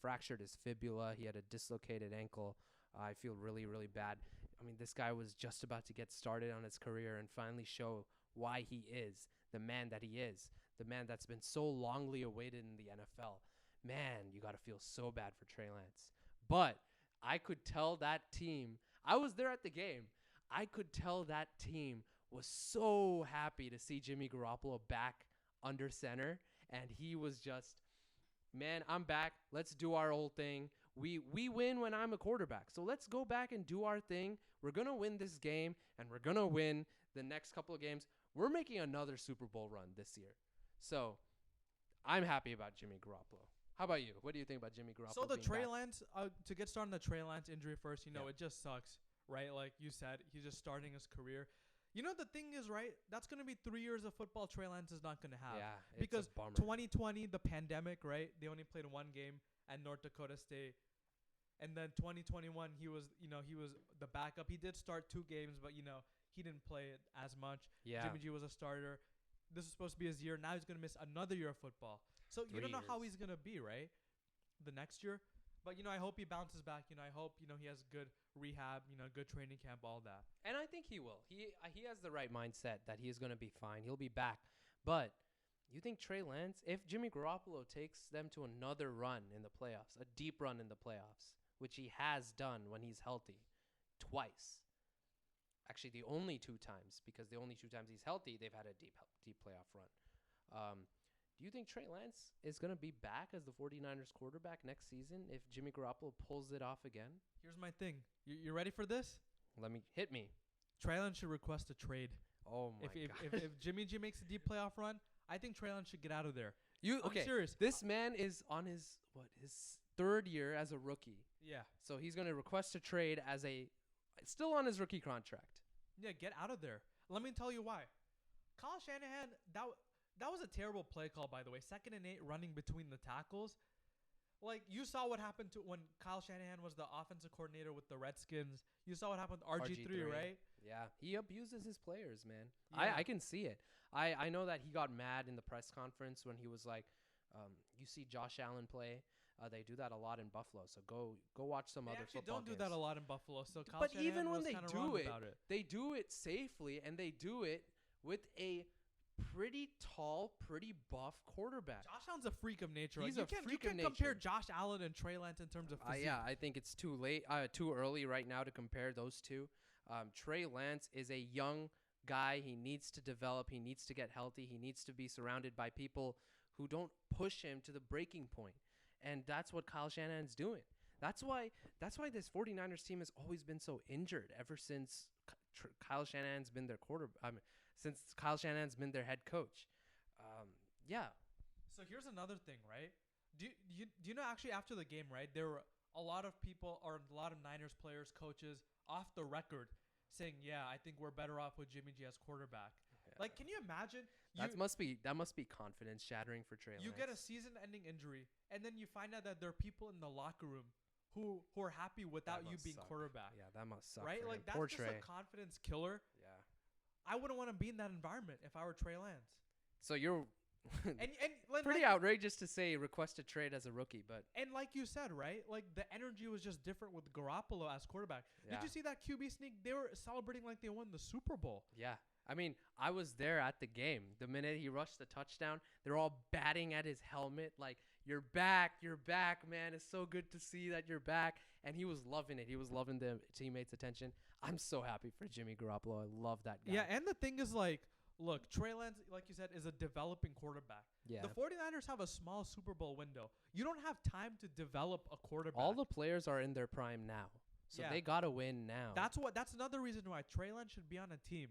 fractured his fibula. He had a dislocated ankle. I feel really, really bad. I mean, this guy was just about to get started on his career and finally show why he is the man that he is, the man that's been so longly awaited in the NFL. Man, you got to feel so bad for Trey Lance. But I could tell that team, I was there at the game. I could tell that team was so happy to see Jimmy Garoppolo back under center. And he was just, man, I'm back. Let's do our old thing. We win when I'm a quarterback. So let's go back and do our thing. We're going to win this game, and we're going to win the next couple of games. We're making another Super Bowl run this year. So I'm happy about Jimmy Garoppolo. How about you? What do you think about Jimmy Garoppolo? So the being Trey back? Lance, to get started on the Trey Lance injury first, Yeah. it just sucks, right? Like you said, he's just starting his career. The thing is, right? That's going to be 3 years of football Trey Lance is not going to have. Yeah, it's Because a bummer. 2020, the pandemic, right? They only played one game at North Dakota State. And then 2021, he was the backup. He did start 2 games, but, he didn't play it as much. Yeah. Jimmy G was a starter. This is supposed to be his year. Now he's going to miss another year of football. So you 3 don't know how years. he's going to be, right? The next year. But, I hope he bounces back. I hope, he has good rehab, good training camp, all that. And I think he will. He has the right mindset that he is going to be fine. He'll be back. But you think Trey Lance, if Jimmy Garoppolo takes them to another run in the playoffs, a deep run in the playoffs, which he has done when he's healthy twice. Actually, the only 2 times, because the only 2 times he's healthy, they've had a deep playoff run. Do you think Trey Lance is going to be back as the 49ers quarterback next season if Jimmy Garoppolo pulls it off again? Here's my thing. You ready for this? Hit me. Trey Lance should request a trade. Oh my God. If Jimmy G makes a deep playoff run, I think Trey Lance should get out of there. I'm serious. This man is on his 3rd year as a rookie. Yeah. So he's going to request a trade still on his rookie contract. Yeah, get out of there. Let me tell you why. Kyle Shanahan, that was a terrible play call, by the way. 2nd and 8 running between the tackles. Like, you saw what happened to when Kyle Shanahan was the offensive coordinator with the Redskins. You saw what happened with RG3, right? Yeah, he abuses his players, man. Yeah. I can see it. I know that he got mad in the press conference when he was like, you see Josh Allen play. They do that a lot in Buffalo. So go watch some other football don't do games. that a lot in Buffalo. So Kyle But Shanahan even when was they kinda do wrong it, about it, they do it safely, and they do it with a pretty tall, pretty buff quarterback. Josh Allen's a freak of nature. He's Like, a freak of you can't compare nature. Josh Allen and Trey Lance in terms of physique. Yeah, I think it's too early right now to compare those two. Trey Lance is a young guy. He needs to develop. He needs to get healthy. He needs to be surrounded by people who don't push him to the breaking point. And that's what Kyle Shanahan's doing. That's why this 49ers team has always been so injured ever since Kyle Shanahan's been their since Kyle Shanahan's been their head coach. Yeah. So here's another thing, right? Do you know, actually, after the game, right, there were a lot of people or a lot of Niners players, coaches off the record saying, yeah, I think we're better off with Jimmy G as quarterback. Yeah. Like, can you imagine? That must be confidence shattering for Trey Lance. You get a season-ending injury, and then you find out that there are people in the locker room who are happy without you being quarterback. Yeah, that must suck. Right? For Like, him. that's Poor just Trey. a confidence killer. Yeah. I wouldn't want to be in that environment if I were Trey Lance. So you're And like, pretty outrageous to say request a trade as a rookie, but And like you said, right? Like, the energy was just different with Garoppolo as quarterback. Yeah. Did you see that QB sneak? They were celebrating like they won the Super Bowl. yeah. I mean, I was there at the game. The minute he rushed the touchdown, they're all batting at his helmet like, you're back, man. It's so good to see that you're back. And he was loving it. He was loving the teammates' attention. I'm so happy for Jimmy Garoppolo. I love that guy. Yeah, and the thing is, like, look, Trey Lance, like you said, is a developing quarterback. Yeah. The 49ers have a small Super Bowl window. You don't have time to develop a quarterback. All the players are in their prime now. So Yeah. they got to win now. That's another reason why Trey Lance should be on a team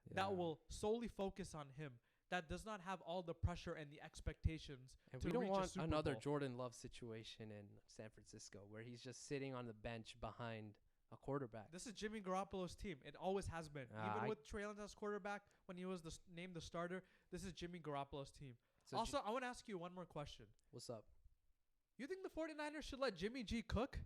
Yeah. that will solely focus on him, that does not have all the pressure and the expectations And to we don't reach a want Super another Bowl. Jordan Love situation in San Francisco where he's just sitting on the bench behind a quarterback. This is Jimmy Garoppolo's team. It always has been. Even with Trey Lance as quarterback, when he was named the starter, this is Jimmy Garoppolo's team. So Also, I want to ask you one more question. what's up? You think the 49ers should let Jimmy G cook?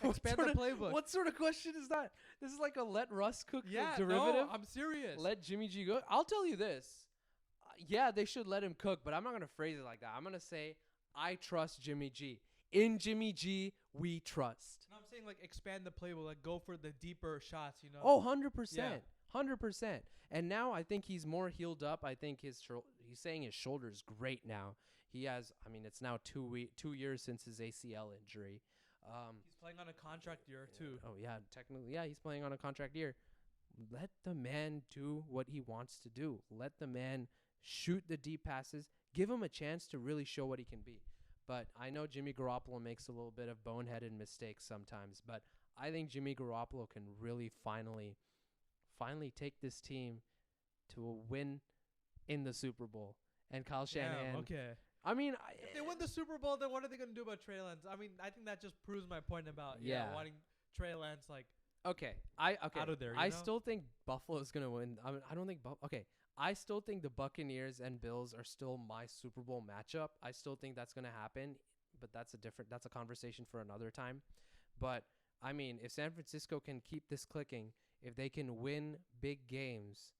What Expand sort the of- playbook. What sort of question is that? This is like a let Russ cook Yeah, derivative. no, I'm serious. Let Jimmy G go. I'll tell you this. Yeah, they should let him cook, but I'm not gonna phrase it like that. I'm gonna say I trust Jimmy G. In Jimmy G, we trust. No, I'm saying like expand the playbook, like go for the deeper shots, you know? Oh, 100%. 100%. And now I think he's more healed up. I think he's saying his shoulder's great now. He has, I mean, it's now 2 years since his ACL injury. He's playing on a contract year too. Oh, yeah, technically, yeah, he's playing on a contract year. Let the man do what he wants to do. Let the man shoot the deep passes. Give him a chance to really show what he can be. But I know Jimmy Garoppolo makes a little bit of boneheaded mistakes sometimes. But I think Jimmy Garoppolo can really finally take this team to a win in the Super Bowl. And Kyle Shanahan. Damn, okay. I mean, If they win the Super Bowl, then what are they going to do about Trey Lance? I mean, I think that just proves my point about wanting Trey Lance like okay. out of there. I still think Buffalo's gonna win. I mean, I don't think I still think the Buccaneers and Bills are still my Super Bowl matchup. I still think that's gonna happen, but that's a conversation for another time. But I mean, if San Francisco can keep this clicking, if they can win big games,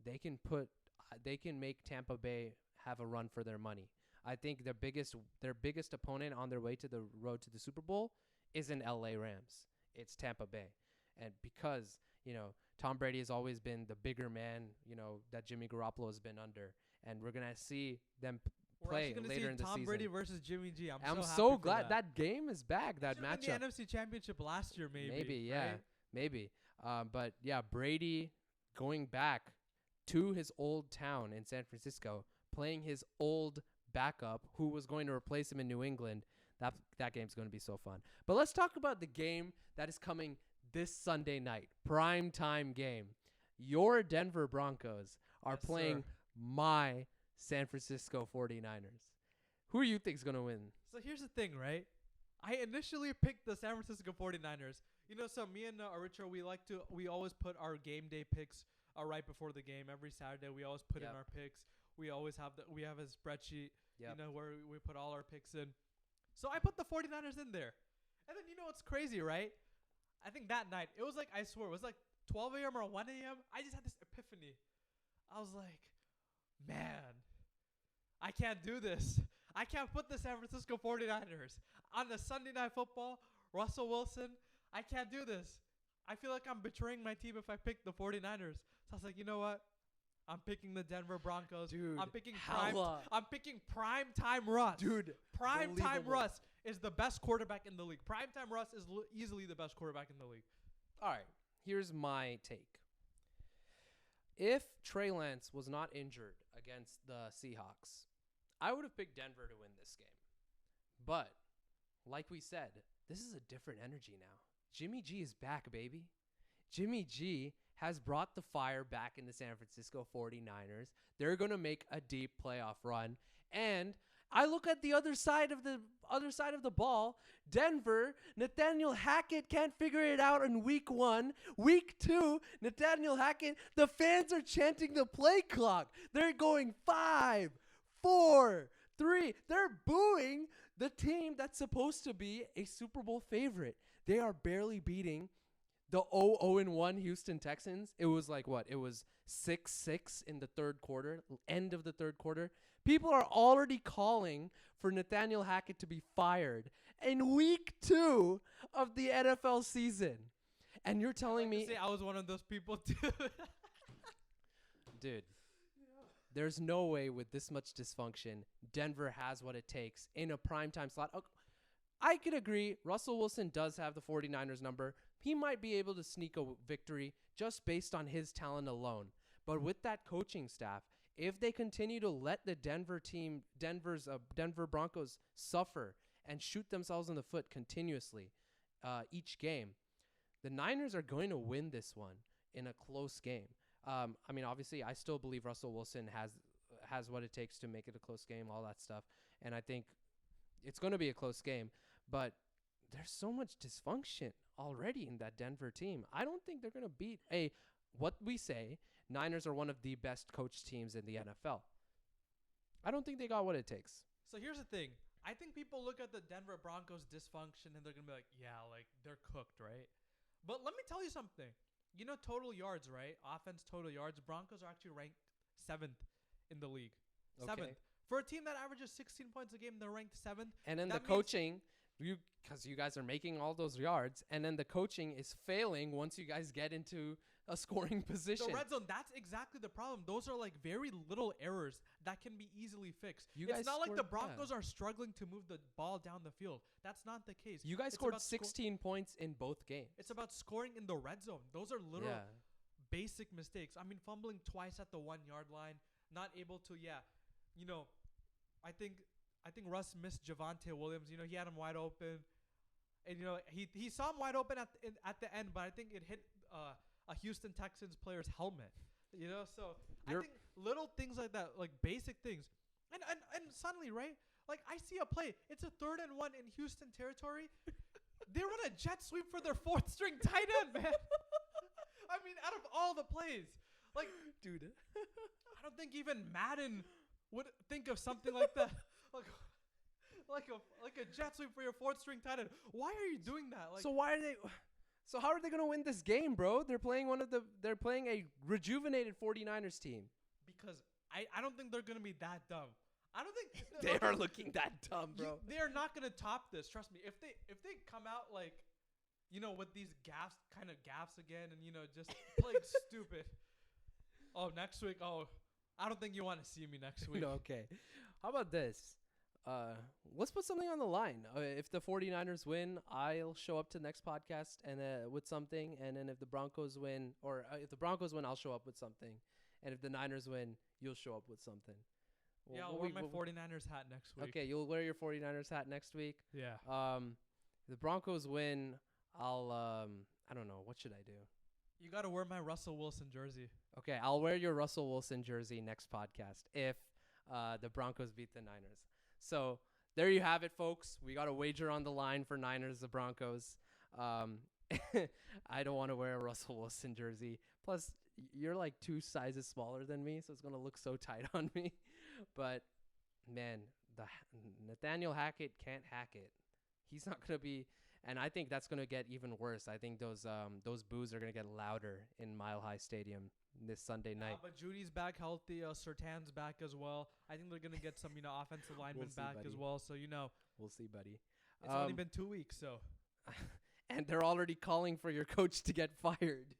they can make Tampa Bay have a run for their money. I think their biggest opponent on their way to the road to the Super Bowl isn't LA Rams. It's Tampa Bay. And because, Tom Brady has always been the bigger man, that Jimmy Garoppolo has been under. And we're going to see them play later in the season. Tom Brady versus Jimmy G. I'm so so happy glad for that game is back, that matchup. The NFC Championship last year, maybe. Maybe, yeah. Right? Maybe. But, yeah, Brady going back to his old town in San Francisco, playing his old backup who was going to replace him in New England. That game's going to be so fun. But let's talk about the game that is coming this Sunday night. Prime time game. Your Denver Broncos are playing my San Francisco 49ers. Who do you think is going to win? So here's the thing, right? I initially picked the San Francisco 49ers. So me and Aritra, we always put our game day picks right before the game. Every Saturday, we always put in our picks. We always have a spreadsheet, where we put all our picks in. So I put the 49ers in there. And then what's crazy, right? I think that night, it was like, I swear, it was like 12 a.m. or 1 a.m. I just had this epiphany. I was like, man, I can't do this. I can't put the San Francisco 49ers on the Sunday Night Football. Russell Wilson, I can't do this. I feel like I'm betraying my team if I pick the 49ers. So I was like, you know what? I'm picking the Denver Broncos. Dude, I'm picking prime time Russ. Dude, prime time Russ is the best quarterback in the league. Prime time Russ is easily the best quarterback in the league. All right, here's my take. If Trey Lance was not injured against the Seahawks, I would have picked Denver to win this game. But like we said, this is a different energy now. Jimmy G is back, baby. Jimmy G has brought the fire back in the San Francisco 49ers. They're going to make a deep playoff run. And I look at the other side of the ball. Denver, Nathaniel Hackett can't figure it out in week 1. Week 2, Nathaniel Hackett, the fans are chanting the play clock. They're going 5, 4, 3. They're booing the team that's supposed to be a Super Bowl favorite. They are barely beating the 0-1 Houston Texans. It was like what? It was 6-6 in the third quarter, end of the third quarter. People are already calling for Nathaniel Hackett to be fired in week 2 of the NFL season. And you're telling me I was one of those people too. Dude, there's no way with this much dysfunction Denver has what it takes in a primetime slot. I could agree. Russell Wilson does have the 49ers number. He might be able to sneak a victory just based on his talent alone. But with that coaching staff, if they continue to let the Denver Broncos suffer and shoot themselves in the foot continuously each game, the Niners are going to win this one in a close game. I mean, obviously, I still believe Russell Wilson has what it takes to make it a close game, all that stuff. And I think it's going to be a close game. But there's so much dysfunction already in that Denver team. I don't think they're going to beat what we say, Niners are one of the best coached teams in the NFL. I don't think they got what it takes. So here's the thing. I think people look at the Denver Broncos dysfunction and they're going to be like, yeah, like they're cooked, right? But let me tell you something. You know, total yards, right? Offense total yards. Broncos are actually ranked 7th in the league. Okay. 7th. For a team that averages 16 points a game, they're ranked 7th. And then the coaching, because you guys are making all those yards, and then the coaching is failing once you guys get into a scoring position. The red zone, that's exactly the problem. Those are like very little errors that can be easily fixed. It's not like the Broncos are struggling to move the ball down the field. That's not the case. You guys scored 16 points in both games. It's about scoring in the red zone. Those are little basic mistakes. I mean, fumbling twice at the 1 yard line, not able to, you know, I think Russ missed Javonte Williams. You know, he had him wide open, and you know he saw him wide open at the end, but I think it hit a Houston Texans player's helmet. You know, so I think little things like that, like basic things, and suddenly, right? Like I see a play, it's a 3rd and 1 in Houston territory. They run a jet sweep for their 4th string tight end, man. I mean, out of all the plays, like, dude, I don't think even Madden would think of something like that, like a jet sweep for your 4th string tight end. Why are you doing that? Like, So how are they gonna win this game, bro? They're playing a rejuvenated 49ers team. Because I don't think they're gonna be that dumb. I don't think they are looking that dumb, bro. They are not gonna top this. Trust me. If they come out like, you know, with these gaffes again, and you know just playing stupid. Oh, next week. Oh, I don't think you want to see me next week. No, okay. How about this? Let's put something on the line. If the 49ers win, I'll show up to the next podcast and with something. And then if the Broncos win, if the Broncos win, I'll show up with something. And if the Niners win, you'll show up with something. Yeah, I'll wear my 49ers hat next week. Okay, you'll wear your 49ers hat next week. Yeah. If the Broncos win, I'll I don't know. What should I do? You got to wear my Russell Wilson jersey. Okay, I'll wear your Russell Wilson jersey next podcast if the Broncos beat the Niners. So there you have it, folks. We got a wager on the line for Niners, the Broncos. I don't want to wear a Russell Wilson jersey. Plus, you're like 2 sizes smaller than me, so it's going to look so tight on me. But, man, Nathaniel Hackett can't hack it. He's not going to be... And I think that's going to get even worse. I think those boos are going to get louder in Mile High Stadium this Sunday night. But Judy's back healthy. Surtan's back as well. I think they're going to get some, you know, offensive linemen back as well. So, you know. We'll see, buddy. It's only been 2 weeks, so. And they're already calling for your coach to get fired.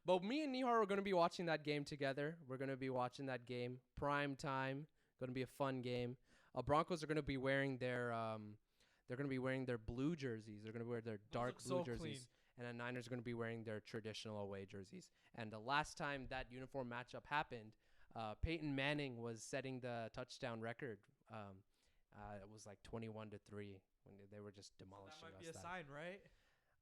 But me and Nihar are going to be watching that game together. We're going to be watching that game. Prime time. Going to be a fun game. Broncos are going to be wearing their... They're going to be wearing their blue jerseys. They're going to wear their dark blue jerseys. Clean. And the Niners are going to be wearing their traditional away jerseys. And the last time that uniform matchup happened, Peyton Manning was setting the touchdown record. It was like 21-3 when they were just demolishing us. That might be a sign, right?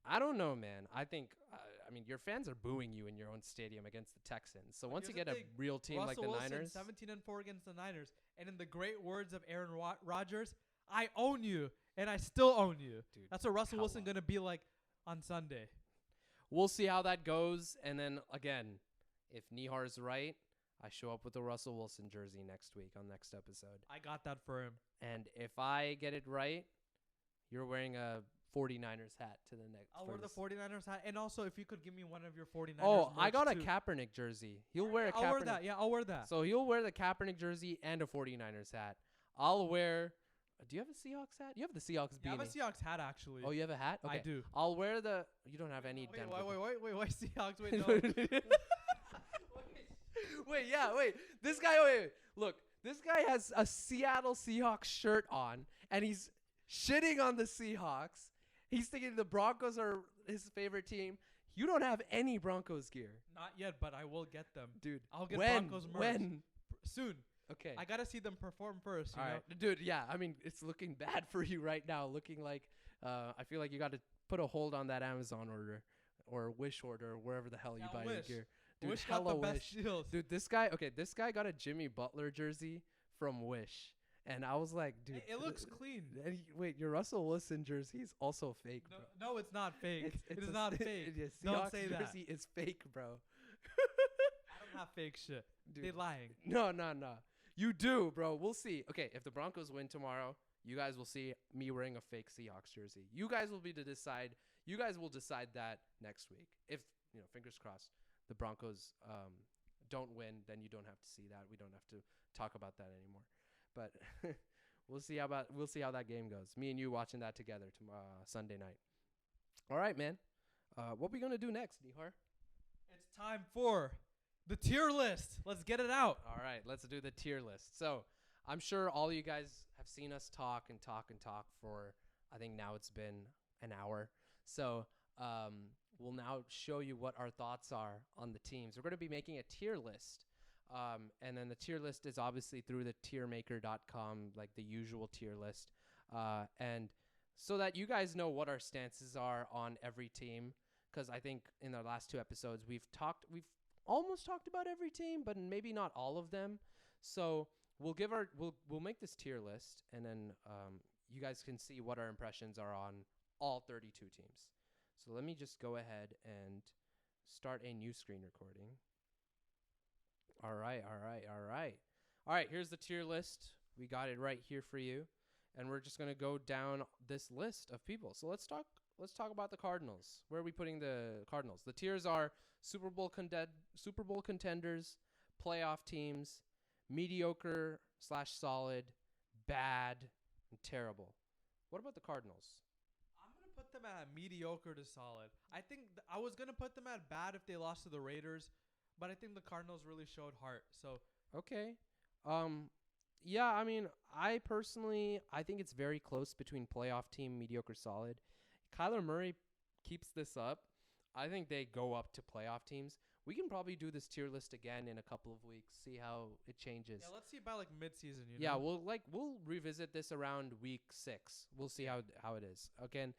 I don't know, man. I think, I mean, your fans are booing you in your own stadium against the Texans. So once you get a real team like the Niners. 17-4 against the Niners. And in the great words of Aaron Rodgers, I own you. And I still own you. Dude, that's what Russell Wilson going to be like on Sunday. We'll see how that goes. And then, again, if Nihar's right, I show up with a Russell Wilson jersey next week on next episode. I got that for him. And if I get it right, you're wearing a 49ers hat to the next. I'll wear the 49ers hat. And also, if you could give me one of your 49ers I got a Kaepernick jersey. He'll wear a Kaepernick. I'll wear that. Yeah, I'll wear that. So he'll wear the Kaepernick jersey and a 49ers hat. I'll wear... Do you have a Seahawks hat? You have the Seahawks beanie. Yeah, I have a Seahawks hat, actually. Oh, you have a hat? Okay. I do. I'll wear the... You don't have any... Wait, Seahawks. Wait, no. Wait. This guy... Wait. Look, this guy has a Seattle Seahawks shirt on, and he's shitting on the Seahawks. He's thinking the Broncos are his favorite team. You don't have any Broncos gear. Not yet, but I will get them. Dude. I'll get Broncos merch. When? Soon. Okay. I got to see them perform first, you All know? Right. Dude, yeah. I mean, it's looking bad for you right now. Looking like I feel like you got to put a hold on that Amazon order or Wish order or wherever the hell you buy your gear. Dude, Wish got the best deals. Dude, this guy got a Jimmy Butler jersey from Wish. And I was like, dude. It looks clean. And wait, your Russell Wilson jersey is also fake, bro. No, it's not fake. It is not fake. Don't say that. Jersey is fake, bro. I don't have fake shit. Dude. They're lying. No. You do, bro. We'll see. Okay, if the Broncos win tomorrow, you guys will see me wearing a fake Seahawks jersey. You guys will be to decide. You guys will decide that next week. If, fingers crossed, the Broncos don't win, then you don't have to see that. We don't have to talk about that anymore. But we'll see how that game goes. Me and you watching that together tomorrow, Sunday night. All right, man. What we gonna do next, Nihar? It's time for the tier list. Let's get it out. All right, let's do the tier list. So I'm sure all you guys have seen us talk for, I think now it's been an hour. So we'll now show you what our thoughts are on the teams. We're going to be making a tier list. And then the tier list is obviously through the tiermaker.com, like the usual tier list. And so that you guys know what our stances are on every team. Because I think in the last 2 episodes, we've almost talked about every team, but maybe not all of them. So we'll make this tier list, and then you guys can see what our impressions are on all 32 teams. So let me just go ahead and start a new screen recording. All right. Here's the tier list. We got it right here for you, and we're just gonna go down this list of people. So let's talk about the Cardinals. Where are we putting the Cardinals? The tiers are Super Bowl contenders, playoff teams, mediocre / solid, bad, and terrible. What about the Cardinals? I'm going to put them at mediocre to solid. I think I was going to put them at bad if they lost to the Raiders, but I think the Cardinals really showed heart. So okay. Yeah, I mean, I think it's very close between playoff team, mediocre, solid. Kyler Murray keeps this up. I think they go up to playoff teams. We can probably do this tier list again in a couple of weeks, see how it changes. Yeah, let's see by like mid-season, Yeah, we'll revisit this around week 6. We'll see how it is. Again,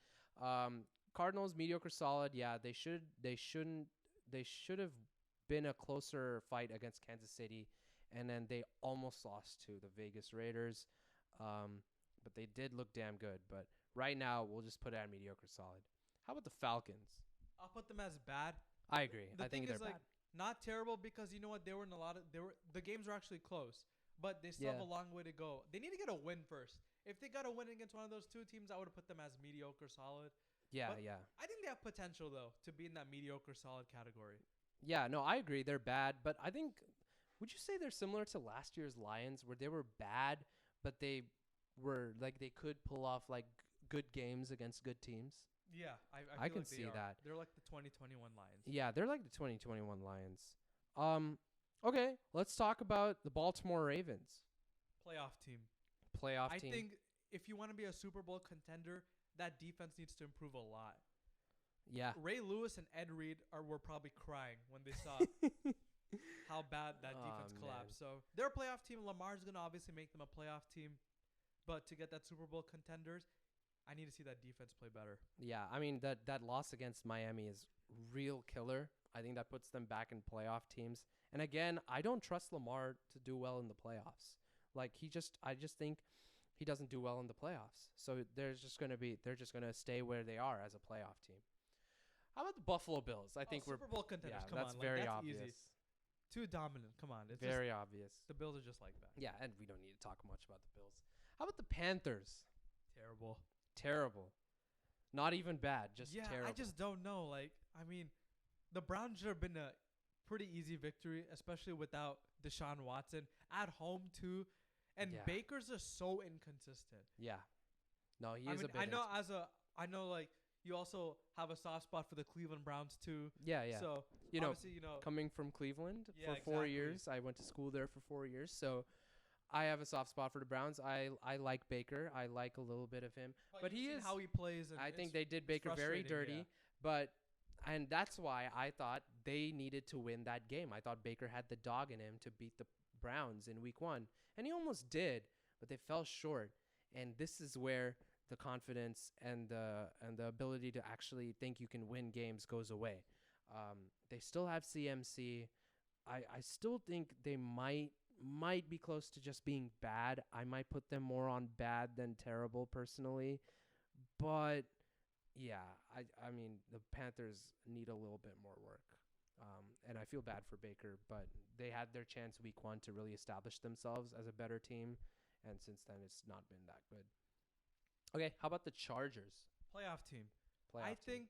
Cardinals mediocre solid. Yeah, they should have been a closer fight against Kansas City, and then they almost lost to the Vegas Raiders. But they did look damn good. But right now, we'll just put it at mediocre solid. How about the Falcons? I'll put them as bad. I agree. I think they're like bad. Not terrible because you know what, the games were actually close, but they still have a long way to go. They need to get a win first. If they got a win against one of those 2 teams, I would have put them as mediocre solid. Yeah. I think they have potential though to be in that mediocre solid category. Yeah, no, I agree. They're bad, but I think, would you say they're similar to last year's Lions, where they were bad, but they were like they could pull off like good games against good teams? Yeah, I can see that. They're like the 2021 Lions. Yeah, they're like the 2021 Lions. Okay, let's talk about the Baltimore Ravens. Playoff team. I think if you want to be a Super Bowl contender, that defense needs to improve a lot. Yeah. Ray Lewis and Ed Reed were probably crying when they saw how bad that defense collapsed. So they're a playoff team. Lamar's going to obviously make them a playoff team. But to get that Super Bowl contenders, I need to see that defense play better. Yeah, I mean, that loss against Miami is real killer. I think that puts them back in playoff teams. And again, I don't trust Lamar to do well in the playoffs. Like I just think he doesn't do well in the playoffs. So they're just going to stay where they are as a playoff team. How about the Buffalo Bills? I think Super Bowl contenders. Yeah, come that's on, very that's obvious. Easy. Too dominant. Come on, it's very obvious. The Bills are just like that. Yeah, and we don't need to talk much about the Bills. How about the Panthers? Terrible. Not even bad, just terrible. I just don't know. Like, I mean, the Browns should have been a pretty easy victory, especially without Deshaun Watson at home too. And Baker's just so inconsistent. Yeah. No, he is a bit. I know like you also have a soft spot for the Cleveland Browns too. Yeah. So obviously, coming from Cleveland for 4 years, I went to school there for 4 years, so I have a soft spot for the Browns. I like Baker. I like a little bit of him, but he is how he plays. And I think they did Baker very dirty, and that's why I thought they needed to win that game. I thought Baker had the dog in him to beat the Browns in week 1, and he almost did, but they fell short. And this is where the confidence and the ability to actually think you can win games goes away. They still have CMC. I still think they might be close to just being bad. I might put them more on bad than terrible personally. But yeah, I mean the Panthers need a little bit more work. And I feel bad for Baker, but they had their chance week 1 to really establish themselves as a better team, and since then it's not been that good. Okay, how about the Chargers? Playoff team. Playoff I team. think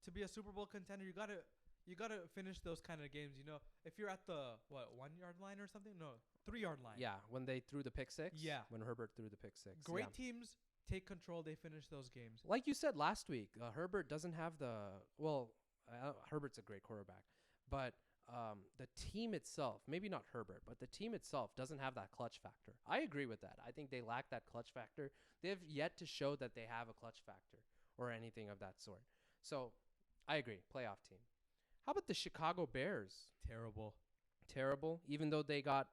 to be a Super Bowl contender, you gotta finish those kind of games. You know, if you're at the 1 yard line or something, no, 3 yard line. Yeah, when they threw the pick six. Yeah. When Herbert threw the pick six. Great yeah. teams take control. They finish those games. Like you said last week, Herbert doesn't have Herbert's a great quarterback, but the team itself, maybe not Herbert, but the team itself doesn't have that clutch factor. I agree with that. I think they lack that clutch factor. They have yet to show that they have a clutch factor or anything of that sort. So I agree. Playoff team. How about the Chicago Bears? Terrible. Even though they got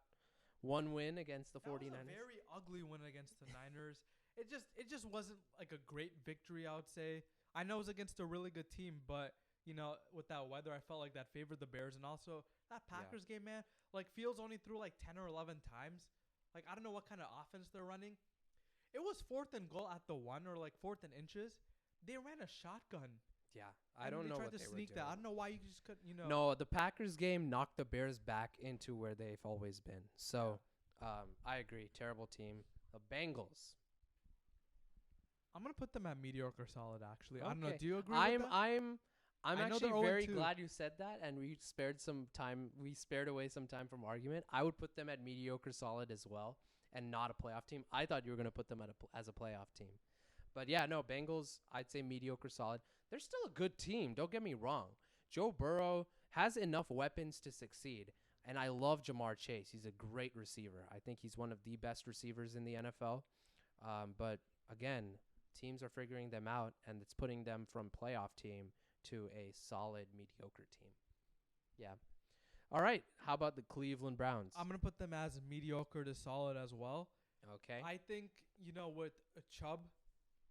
one win against the 49ers. That was a very ugly win against the Niners. It just wasn't like a great victory, I would say. I know it was against a really good team, but you know, with that weather, I felt like that favored the Bears. And also that Packers game, man, like Fields only threw like 10 or 11 times. Like, I don't know what kind of offense they're running. It was 4th and goal at the 1 or like 4th and inches. They ran a shotgun. Yeah, I don't know what they were doing. They tried to sneak that. I don't know why you just couldn't, you know. No, the Packers game knocked the Bears back into where they've always been. So, I agree. Terrible team. The Bengals. I'm going to put them at mediocre solid, actually. Okay. I don't know. Do you agree with that? I'm I know actually they're very 0-2. glad you said that, and we spared away some time from argument. I would put them at mediocre solid as well, and not a playoff team. I thought you were going to put them as a playoff team. But yeah, no, Bengals, I'd say mediocre solid. They're still a good team, don't get me wrong. Joe Burrow has enough weapons to succeed, and I love Jamar Chase. He's a great receiver. I think he's one of the best receivers in the NFL. But again, teams are figuring them out, and it's putting them from playoff team to a solid mediocre team. Yeah. All right. How about the Cleveland Browns? I'm going to put them as mediocre to solid as well. Okay. I think, you know, with Chubb,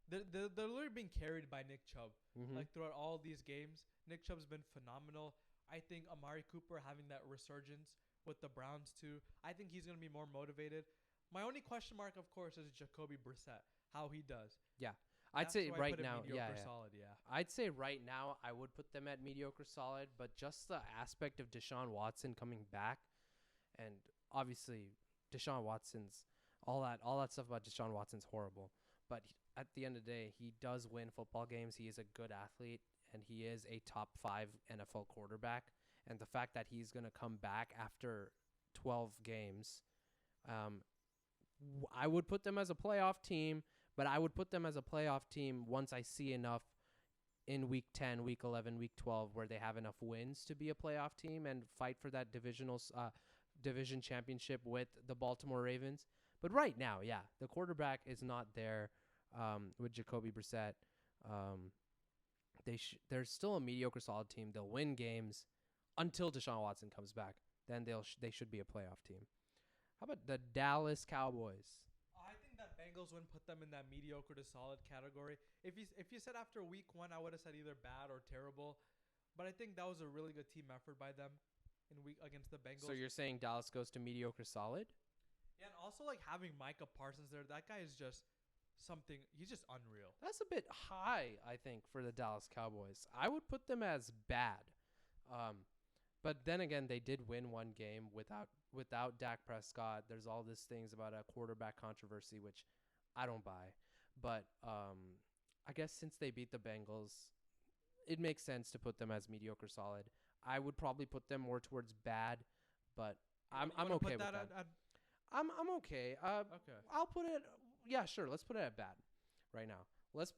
they're literally being carried by Nick Chubb. Mm-hmm. Like, throughout all these games, Nick Chubb's been phenomenal. I think Amari Cooper having that resurgence with the Browns, too. I think he's going to be more motivated. My only question mark, of course, is Jacoby Brissett, how he does. Yeah. I'd say right now, yeah. Solid, yeah. I'd say right now I would put them at mediocre solid, but just the aspect of Deshaun Watson coming back, and obviously Deshaun Watson's all that stuff about Deshaun Watson's horrible, but at the end of the day, he does win football games. He is a good athlete, and he is a top 5 NFL quarterback. And the fact that he's gonna come back after 12 games, I would put them as a playoff team. But I would put them as a playoff team once I see enough in Week 10, Week 11, Week 12, where they have enough wins to be a playoff team and fight for that division championship with the Baltimore Ravens. But right now, yeah, the quarterback is not there with Jacoby Brissett. They're still a mediocre solid team. They'll win games until Deshaun Watson comes back. Then they should be a playoff team. How about the Dallas Cowboys? Bengals wouldn't put them in that mediocre to solid category. If you said after week 1, I would have said either bad or terrible. But I think that was a really good team effort by them against the Bengals. So you're saying Dallas goes to mediocre solid? Yeah, and also like having Micah Parsons there, that guy is just something. He's just unreal. That's a bit high, I think, for the Dallas Cowboys. I would put them as bad. But then again, they did win one game without Dak Prescott. There's all these things about a quarterback controversy, which I don't buy. But I guess since they beat the Bengals, it makes sense to put them as mediocre solid. I would probably put them more towards bad, but I'm okay with that. I'm okay. Okay. I'll put it. Yeah, sure. Let's put it at bad right now. Let's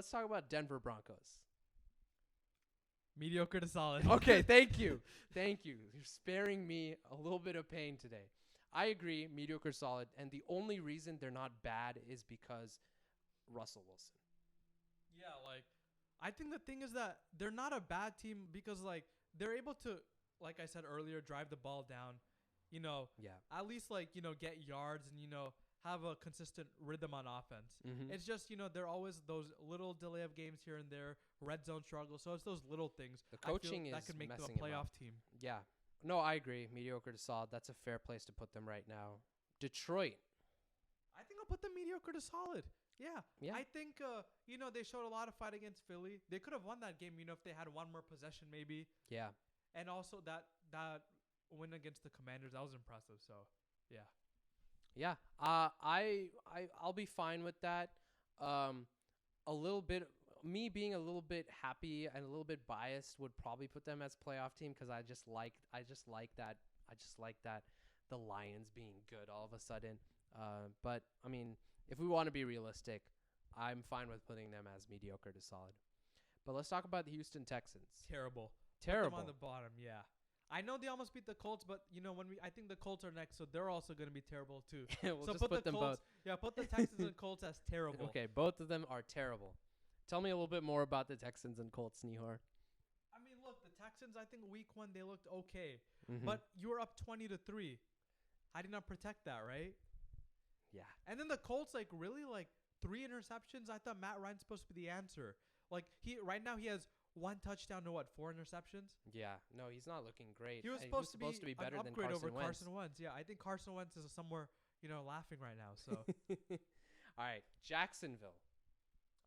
talk about Denver Broncos. Mediocre to solid. Okay, thank you. Thank you. You're sparing me a little bit of pain today. I agree, mediocre solid, and the only reason they're not bad is because Russell Wilson. Yeah, like, I think the thing is that they're not a bad team because, like, they're able to, like I said earlier, drive the ball down, you know, at least, like, you know, get yards and, you know, have a consistent rhythm on offense. Mm-hmm. It's just, you know, there are always those little delay of games here and there, red zone struggles. So it's those little things. The coaching that is can make them messing a playoff team. Yeah. No, I agree. Mediocre to solid. That's a fair place to put them right now. Detroit. I think I'll put them mediocre to solid. Yeah. I think, you know, they showed a lot of fight against Philly. They could have won that game, you know, if they had one more possession maybe. Yeah. and also that win against the Commanders, that was impressive. So, yeah. Yeah. I'll be fine with that. A little bit, me being a little bit happy and a little bit biased would probably put them as playoff team because I just like that the Lions being good all of a sudden. But I mean, if we want to be realistic, I'm fine with putting them as mediocre to solid. But let's talk about the Houston Texans. Terrible. Terrible. Put them on the bottom, yeah. I know they almost beat the Colts, but I think the Colts are next, so they're also going to be terrible too. We'll so just put them Colts, both. Yeah, put the Texans and Colts as terrible. Okay, both of them are terrible. Tell me a little bit more about the Texans and Colts, Nihar. I mean, look, the Texans, I think week 1 they looked okay, Mm-hmm. but you were up 20-3. I did not protect that, right? Yeah. And then the Colts, like, really, like, 3 interceptions. I thought Matt Ryan's supposed to be the answer. Like, right now he has 1 touchdown to 4 interceptions. Yeah. No, he's not looking great. He was supposed to be better an than upgrade Carson over Wentz. Carson Wentz. Yeah, I think Carson Wentz is somewhere, laughing right now. So All right, Jacksonville.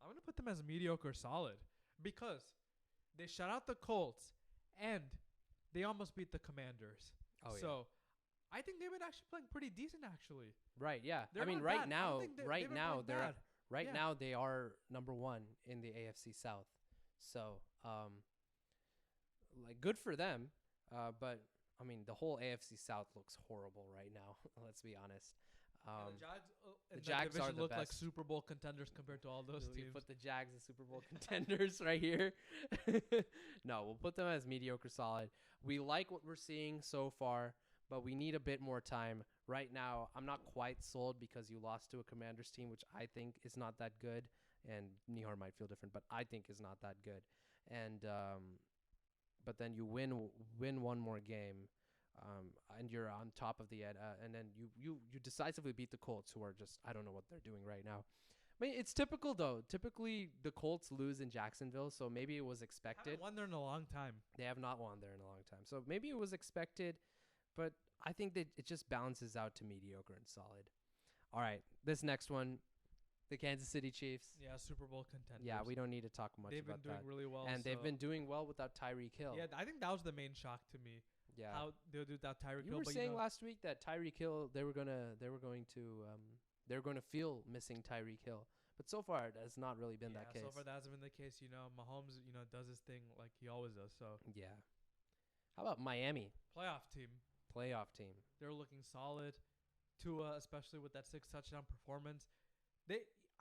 I'm going to put them as mediocre solid because they shut out the Colts and they almost beat the Commanders. Oh, yeah. So I think they've been actually playing pretty decent, actually. Right, yeah. They're I mean, not right bad. I don't now, think they've right been now, playing they're bad. right Yeah. now they are number 1 in the AFC South. So, like, good for them. But I mean, the whole AFC South looks horrible right now. Let's be honest. The Jags are the look like best. Super Bowl contenders compared to all those We teams. put the Jags as Super Bowl contenders right here. No, we'll put them as mediocre solid. We like what we're seeing so far, but we need a bit more time. Right now, I'm not quite sold because you lost to a Commanders team, which I think is not that good. And Nihar might feel different, but I think is not that good. And but then you win one more game. And you're on top of the end, and then you decisively beat the Colts, who are just, I don't know what they're doing right now. I mean, it's typical though. Typically, the Colts lose in Jacksonville, so maybe it was expected. Haven't won there in a long time. They have not won there in a long time, so maybe it was expected, but I think that it just balances out to mediocre and solid. All right, this next one, the Kansas City Chiefs. Yeah, Super Bowl contenders. Yeah, we don't need to talk much They've about been doing that. really well, And they've been doing well without Tyreek Hill. Yeah, I think that was the main shock to me. Yeah. How they'll do without Tyreek You Hill. were but saying last week that Tyreek Hill, they were going to feel missing Tyreek Hill, but so far it has not really been that case. So far that hasn't been the case. Mahomes, does his thing like he always does. So Yeah. How about Miami? playoff team, they're looking solid. Tua, especially with that 6 touchdown performance.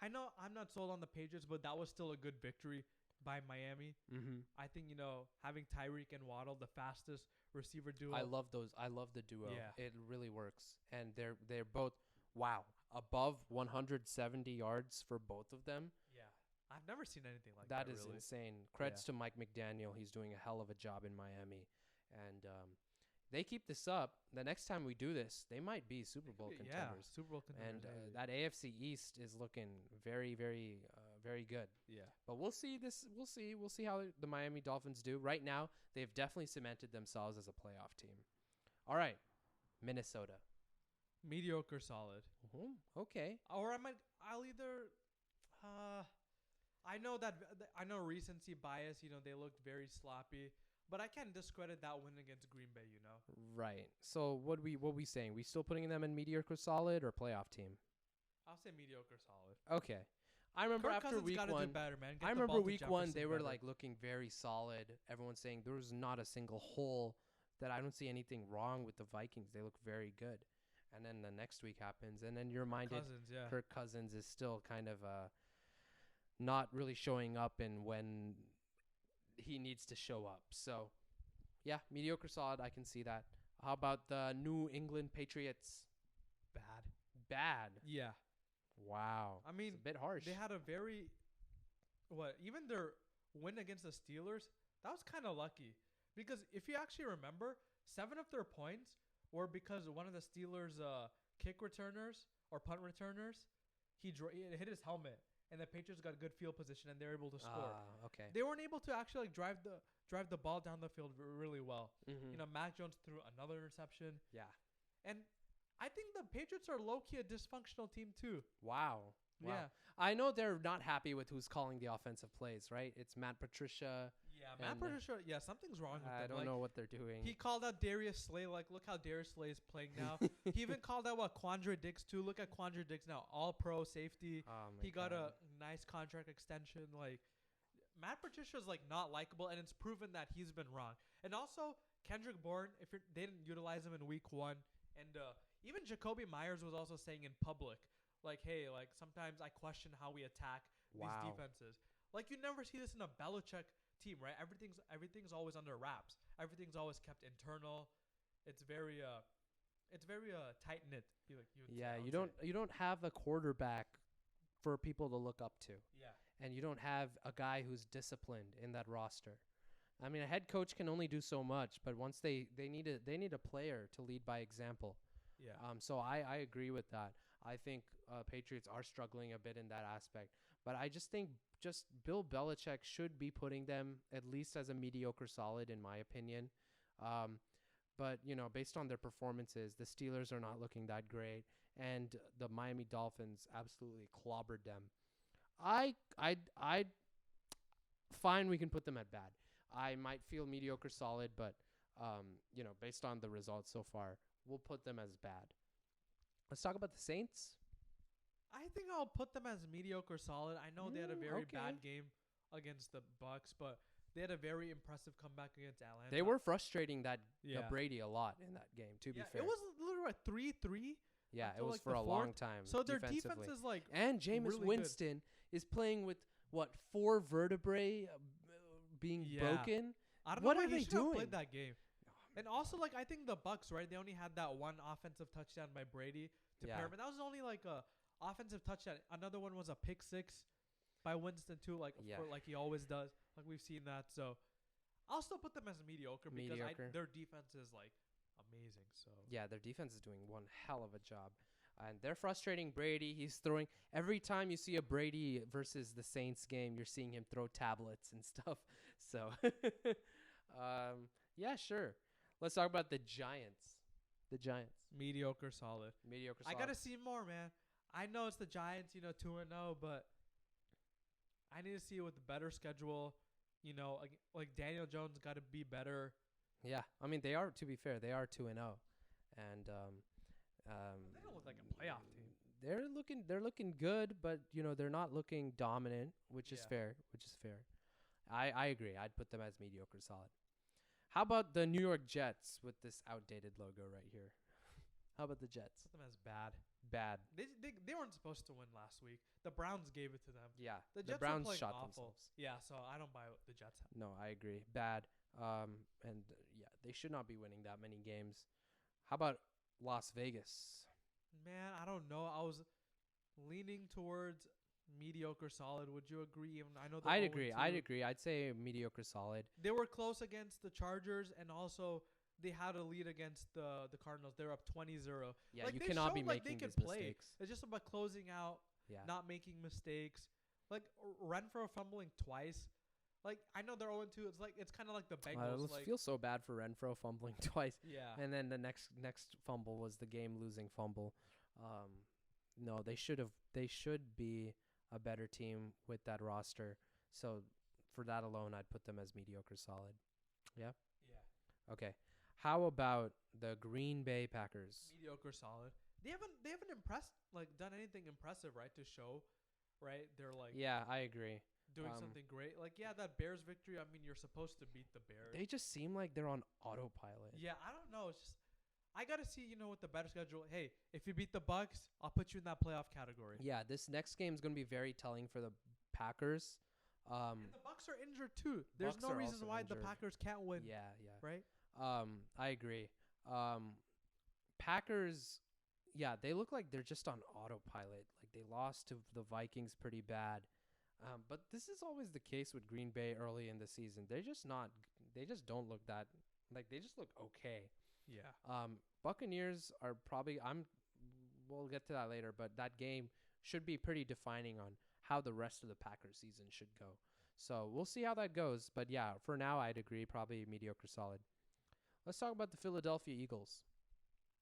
I know I'm not sold on the Patriots, but that was still a good victory by Miami. Mm-hmm. I think having Tyreek and Waddle, the fastest receiver duo. I love those. I love the duo. Yeah. It really works, and they're both above 170 yards for both of them. Yeah, I've never seen anything like that. That is really. insane. Credits to Mike McDaniel. He's doing a hell of a job in Miami, and they keep this up. The next time we do this, they might be Super Bowl contenders. Yeah, Super Bowl contenders. And that AFC East is looking very, very, very good. Yeah. But we'll see this. We'll see how the Miami Dolphins do. Right now, they've definitely cemented themselves as a playoff team. All right, Minnesota. Mediocre, solid. Mm-hmm. Okay. Or I'll either. I know recency bias. They looked very sloppy, but I can't discredit that win against Green Bay. Right. So what we saying? We still putting them in mediocre, solid, or playoff team? I'll say mediocre, solid. Okay. I remember Kirk after Cousins week gotta 1. do better, man. Get I the remember ball to week 1. Jefferson They were better. like looking very solid. Everyone's saying there was not a single hole. That I don't see anything wrong with the Vikings. They look very good. And then the next week happens, and then you're reminded Kirk Cousins is still kind of not really showing up in when he needs to show up. So, yeah, mediocre, solid. I can see that. How about the New England Patriots? Bad. Yeah. Wow. I mean, it's a bit harsh. They had a very even their win against the Steelers, that was kind of lucky. Because if you actually remember, 7 of their points were because one of the Steelers' kick returners or punt returners, he hit his helmet, and the Patriots got good field position, and they were able to score. Okay. They weren't able to actually drive the ball down the field really well. Mm-hmm. Mac Jones threw another interception. Yeah. And I think the Patriots are low-key a dysfunctional team too. Wow. Yeah. I know they're not happy with who's calling the offensive plays, right? It's Matt Patricia. Yeah, Matt Patricia. Yeah, something's wrong with I them. don't know what they're doing. He called out Darius Slay. Like, look how Darius Slay is playing now. He even called out Quandre Diggs too. Look at Quandre Diggs now, all pro safety. He got a nice contract extension. Like, Matt Patricia's like not likable, and it's proven that he's been wrong. And also Kendrick Bourne, they didn't utilize him in week 1, and even Jacoby Myers was also saying in public, like, hey, like sometimes I question how we attack these defenses. Like, you never see this in a Belichick team, right? Everything's always under wraps. Everything's always kept internal. It's very tight knit. You don't have a quarterback for people to look up to. Yeah. And you don't have a guy who's disciplined in that roster. I mean, a head coach can only do so much, but once they need a player to lead by example. Yeah. So I agree with that. I think Patriots are struggling a bit in that aspect, but I just think Bill Belichick should be putting them at least as a mediocre solid, in my opinion. But based on their performances, the Steelers are not looking that great, and the Miami Dolphins absolutely clobbered them. I'd fine. We can put them at bad. I might feel mediocre solid, but based on the results so far, we'll put them as bad. Let's talk about the Saints. I think I'll put them as mediocre solid. I know they had a very bad game against the Bucs, but they had a very impressive comeback against Atlanta. They were frustrating Brady a lot in that game, to be fair. It was literally 3-3. Yeah, it was for a long time. So their defense is like and Jameis really Winston is playing with 4 vertebrae being broken. I don't what know are they doing? Played that game. And also, like, I think the Bucs, right? They only had that one offensive touchdown by Brady to pair him. And that was only like a offensive touchdown. Another one was a pick 6 by Winston too, like he always does. Like, we've seen that. So I'll still put them as mediocre because their defense is like amazing. So yeah, their defense is doing one hell of a job. And they're frustrating Brady. He's throwing every time you see a Brady versus the Saints game, you're seeing him throw tablets and stuff. So yeah, sure. Let's talk about the Giants. The Giants. Mediocre solid. Mediocre solid. I got to see more, man. I know it's the Giants, 2-0, but I need to see it with a better schedule. Like Daniel Jones got to be better. Yeah. I mean, they are, to be fair, they are 2-0. And they don't look like a playoff team. They're looking good, but they're not looking dominant, which is fair. I agree. I'd put them as mediocre solid. How about the New York Jets with this outdated logo right here? How about the Jets? Put them as bad. Bad. They weren't supposed to win last week. The Browns gave it to them. Yeah. The Jets Browns were shot awful. themselves. Yeah, so I don't buy what the Jets have. No, I agree. Bad. They should not be winning that many games. How about Las Vegas? Man, I don't know. I was leaning towards mediocre solid. Would you agree? I know I'd agree. I'd say mediocre solid. They were close against the Chargers, and also they had a lead against the Cardinals. They're up 20-0. Yeah, you cannot be making these mistakes. It's just about closing out, not making mistakes. Like Renfrow fumbling twice. Like, I know they're 0-2. It's kind of like the Bengals. It feels so bad for Renfrow fumbling twice. Yeah. And then the next fumble was the game-losing fumble. No, they should be a better team with that roster. So for that alone, I'd put them as mediocre solid. Yeah? Yeah. Okay. How about the Green Bay Packers? Mediocre solid. They haven't done anything impressive, right, to show, right? They're like yeah, I agree. Doing something great. Like, yeah, that Bears victory, I mean, you're supposed to beat the Bears. They just seem like they're on autopilot. Yeah, I don't know. It's just I got to see, with the better schedule. Hey, if you beat the Bucs, I'll put you in that playoff category. Yeah, this next game is going to be very telling for the Packers. And the Bucs are injured too. There's no reason why the Packers can't win. Yeah. Right? I agree. Packers, yeah, they look like they're just on autopilot. Like, they lost to the Vikings pretty bad. But this is always the case with Green Bay early in the season. They just don't look that, like, they just look okay. Yeah. Buccaneers are probably, we'll get to that later, but that game should be pretty defining on how the rest of the Packers season should go. So we'll see how that goes. But yeah, for now, I'd agree, probably mediocre solid. Let's talk about the Philadelphia Eagles.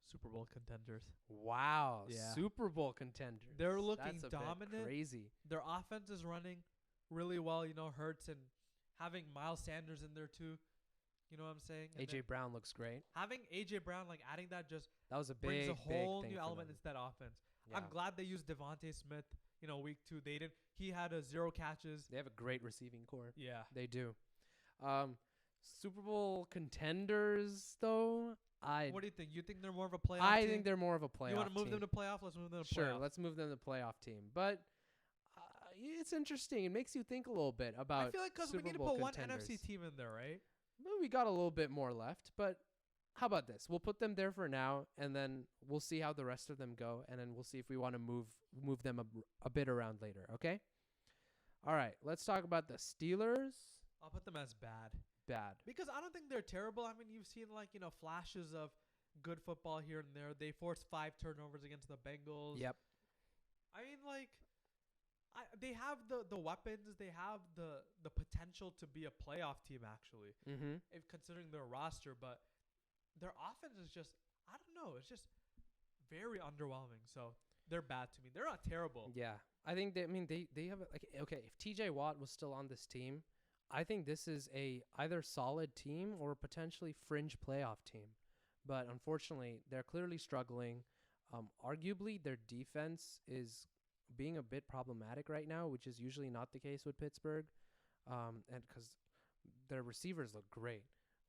Super Bowl contenders. Wow. Yeah. Super Bowl contenders. They're looking That's a dominant. bit crazy. Their offense is running really well. Hurts and having Miles Sanders in there too. You know what I'm saying? And AJ Brown looks great. having AJ Brown, like adding that just That was a brings big, a whole big thing new for element them. into that offense. Yeah. I'm glad they used Devontae Smith. Week 2 they didn't. He had 0 catches. They have a great receiving core. Yeah. They do. Super Bowl contenders, though. What do you think? You think they're more of a playoff I team? think they're more of a playoff. You want to move team. them to playoff? Let's move them to Sure, playoff. let's move them to playoff team. But it's interesting. It makes you think a little bit about. I feel like because we Super need to Bowl put one contenders. NFC team in there, right? Well, we got a little bit more left, but how about this? We'll put them there for now, and then we'll see how the rest of them go, and then we'll see if we want to move them a bit around later. Okay. All right. Let's talk about the Steelers. I'll put them as bad. Bad. Because I don't think they're terrible. I mean, you've seen flashes of good football here and there. They forced 5 turnovers against the Bengals. Yep. I mean, they have the weapons. They have the potential to be a playoff team, actually, Mm-hmm. if considering their roster. But their offense is just, I don't know. It's just very underwhelming. So they're bad to me. They're not terrible. Yeah. I think they have okay, if TJ Watt was still on this team, I think this is a either solid team or potentially fringe playoff team. But unfortunately, they're clearly struggling. Arguably, their defense is being a bit problematic right now, which is usually not the case with Pittsburgh. And because their receivers look great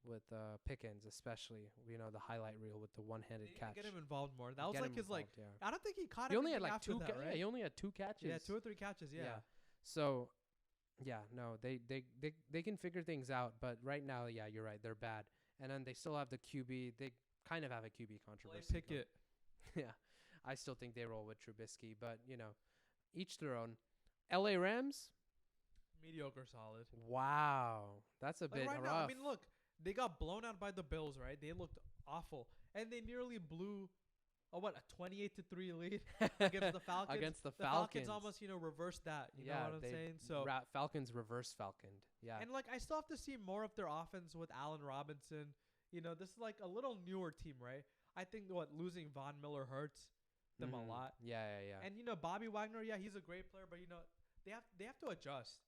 with Pickens, especially, the highlight reel with the one-handed catch. Get him involved more. That was Get like him his involved, yeah. I don't think he caught. He only had everything like after 2 that, right? Yeah, he only had 2 catches. Yeah, 2 or 3 catches. Yeah. So, yeah, no, they can figure things out, but right now, yeah, you're right, they're bad. And then they still have the QB. They kind of have a QB controversy. Pick it. Yeah, I still think they roll with Trubisky, but each their own. LA Rams. Mediocre, solid. Wow, that's a bit right rough. now, I mean, look, they got blown out by the Bills, right? They looked awful, and they nearly blew a 28-3 lead against the Falcons. Against the Falcons Falcons. almost reversed that. You Yeah, know what I'm they saying? So Falcons reverse Falconed. Yeah. and I still have to see more of their offense with Allen Robinson. This is a little newer team, right? I think losing Von Miller hurts them a lot. Yeah. And Bobby Wagner, yeah, he's a great player, but they have to adjust.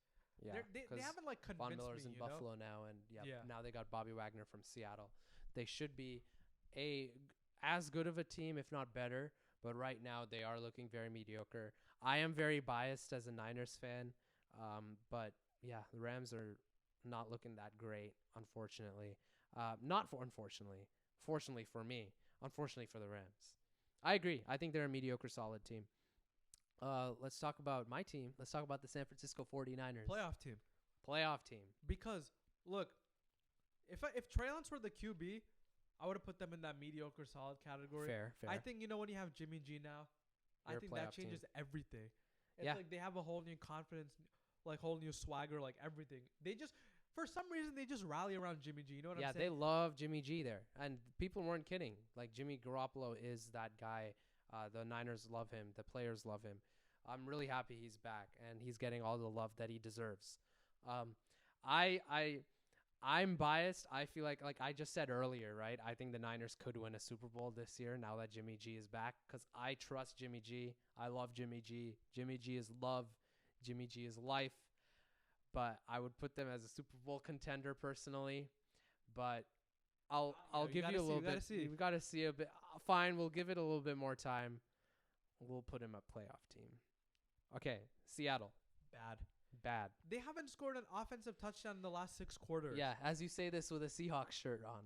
Yeah, They haven't convinced Von Miller's me. in Buffalo now, and now they got Bobby Wagner from Seattle. They should be as good of a team, if not better. But right now they are looking very mediocre. I am very biased as a Niners fan, but yeah, the Rams are not looking that great, unfortunately. Fortunately for me, unfortunately for the Rams. I agree. I think they're a mediocre, solid team. Let's talk about my team. Let's talk about the San Francisco 49ers. Playoff team. Because, look, if Trey Lance were the QB, I would have put them in that mediocre, solid category. Fair. I think, when you have Jimmy G now, I think that changes everything. It's they have a whole new confidence, whole new swagger, everything. They just, for some reason, they just rally around Jimmy G. You know what I'm saying? Yeah, they love Jimmy G there. And people weren't kidding. Jimmy Garoppolo is that guy. The Niners love him. The players love him. I'm really happy he's back, and he's getting all the love that he deserves. I'm biased. I feel like I just said earlier, right? I think the Niners could win a Super Bowl this year now that Jimmy G is back because I trust Jimmy G. I love Jimmy G. Jimmy G is love. Jimmy G is life. But I would put them as a Super Bowl contender personally. But I'll give you a little bit. We've got to see a bit. Fine, we'll give it a little bit more time. We'll put him a playoff team. Okay, Seattle. Bad. They haven't scored an offensive touchdown in the last 6 quarters. Yeah, as you say this with a Seahawks shirt on.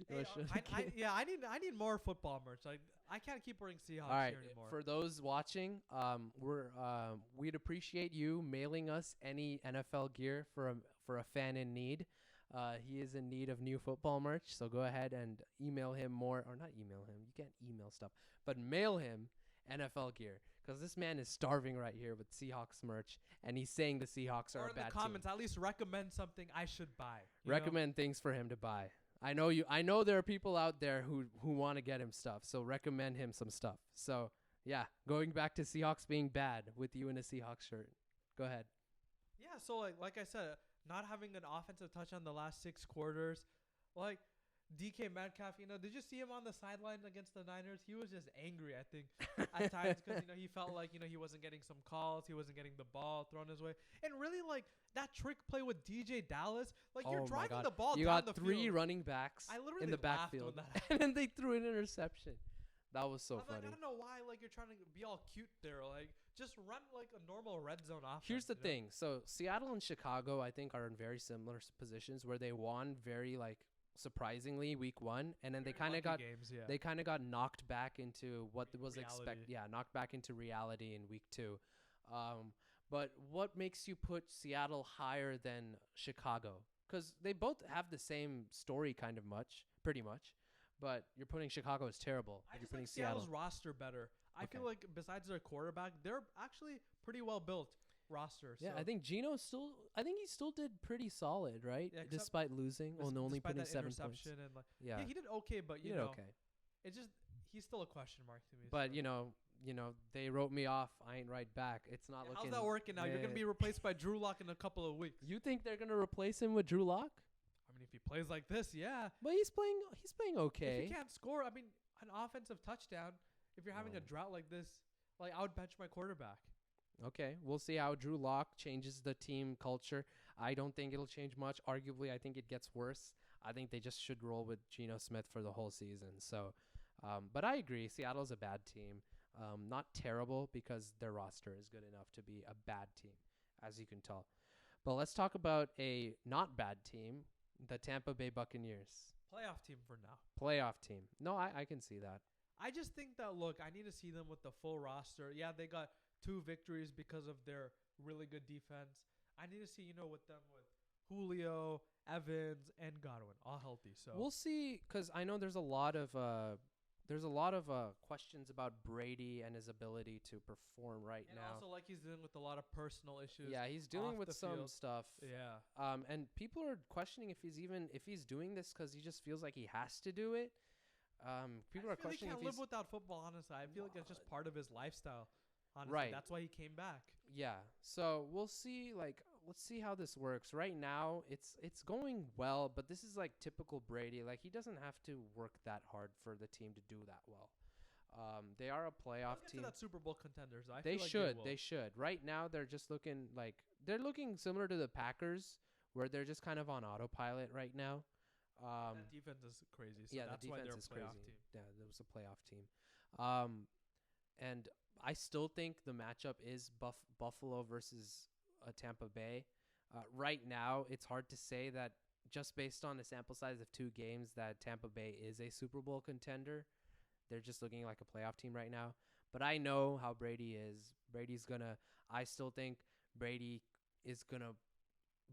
I need more football merch. I can't keep wearing Seahawks here anymore. For those watching, we'd appreciate you mailing us any NFL gear for a fan in need. He is in need of new football merch, so go ahead and email him not email him. You can't email stuff, but mail him NFL gear because this man is starving right here with Seahawks merch, and he's saying the Seahawks are a bad team. Or in the comments, at least recommend something I should buy. Recommend things for him to buy. I know there are people out there who want to get him stuff, so recommend him some stuff. So yeah, going back to Seahawks being bad with you in a Seahawks shirt. Go ahead. Yeah, so like I said, not having an offensive touchdown the last 6 quarters, DK Metcalf, did you see him on the sideline against the Niners? He was just angry, I think, at times because, he felt like, he wasn't getting some calls. He wasn't getting the ball thrown his way. And really, like, that trick play with DJ Dallas, like, you're driving the ball you down the got three field. running backs I literally in the laughed backfield. when that And then they threw an interception. That was so I'm funny. like, I don't know why, like, you're trying to be all cute there. Like, just run, like, a normal red zone offense. Here's the thing. So Seattle and Chicago, I think, are in very similar positions where they won very, like, surprisingly week 1, and then they kind of got games, yeah. they kind of got knocked back into what was expected. Reality. Yeah, knocked back into reality in week 2. But what makes you put Seattle higher than Chicago? Because they both have the same story, pretty much. But you're putting Chicago as terrible. I You're just putting like Seattle's roster better. I Okay. feel like besides their quarterback, they're actually pretty well built roster. Yeah, so. I think he still did pretty solid, right? Yeah, except despite losing, only despite putting that 7 points. interception and like, Yeah, he did okay, but he did okay. it's just he's still a question mark to me. But so. They wrote me off. I ain't right back. It's not Yeah, looking. how's that working now? You're gonna be replaced by Drew Lock in a couple of weeks. You think they're gonna replace him with Drew Lock? I mean, if he plays like this, yeah. But he's playing okay. If he can't score, I mean, an offensive touchdown. If you're having a drought like this, like I would bench my quarterback. Okay, we'll see how Drew Lock changes the team culture. I don't think it'll change much. Arguably, I think it gets worse. I think they just should roll with Geno Smith for the whole season. So, but I agree. Seattle's a bad team. Not terrible because their roster is good enough to be a bad team, as you can tell. But let's talk about a not bad team, the Tampa Bay Buccaneers. Playoff team for now. Playoff team. No, I can see that. I just think that, look, I need to see them with the full roster. Yeah, they got 2 victories because of their really good defense. I need to see, with them with Julio, Evans, and Godwin, all healthy. So we'll see, because I know there's a lot of questions about Brady and his ability to perform right and now. also, like, he's dealing with a lot of personal issues. Yeah, he's dealing off with the some field. stuff. Yeah. And people are questioning if he's doing this because he just feels like he has to do it. People are questioning he if can't live he's without football, honestly. I feel like it's just part of his lifestyle. Honestly. Right. That's why he came back. Yeah. So we'll see. Let's see how this works. Right now, it's going well, but this is like typical Brady. Like, he doesn't have to work that hard for the team to do that well. They are a playoff Let's get team. to that Super Bowl contenders. They should. Right now, they're just looking similar to the Packers, where they're just kind of on autopilot right now. That defense is crazy. So yeah, that's the why defense they're a is playoff crazy. team. Yeah, it was a playoff team. And I still think the matchup is Buffalo versus Tampa Bay. Right now, it's hard to say that just based on the sample size of 2 games that Tampa Bay is a Super Bowl contender. They're just looking like a playoff team right now. But I know how Brady is. I still think Brady is going to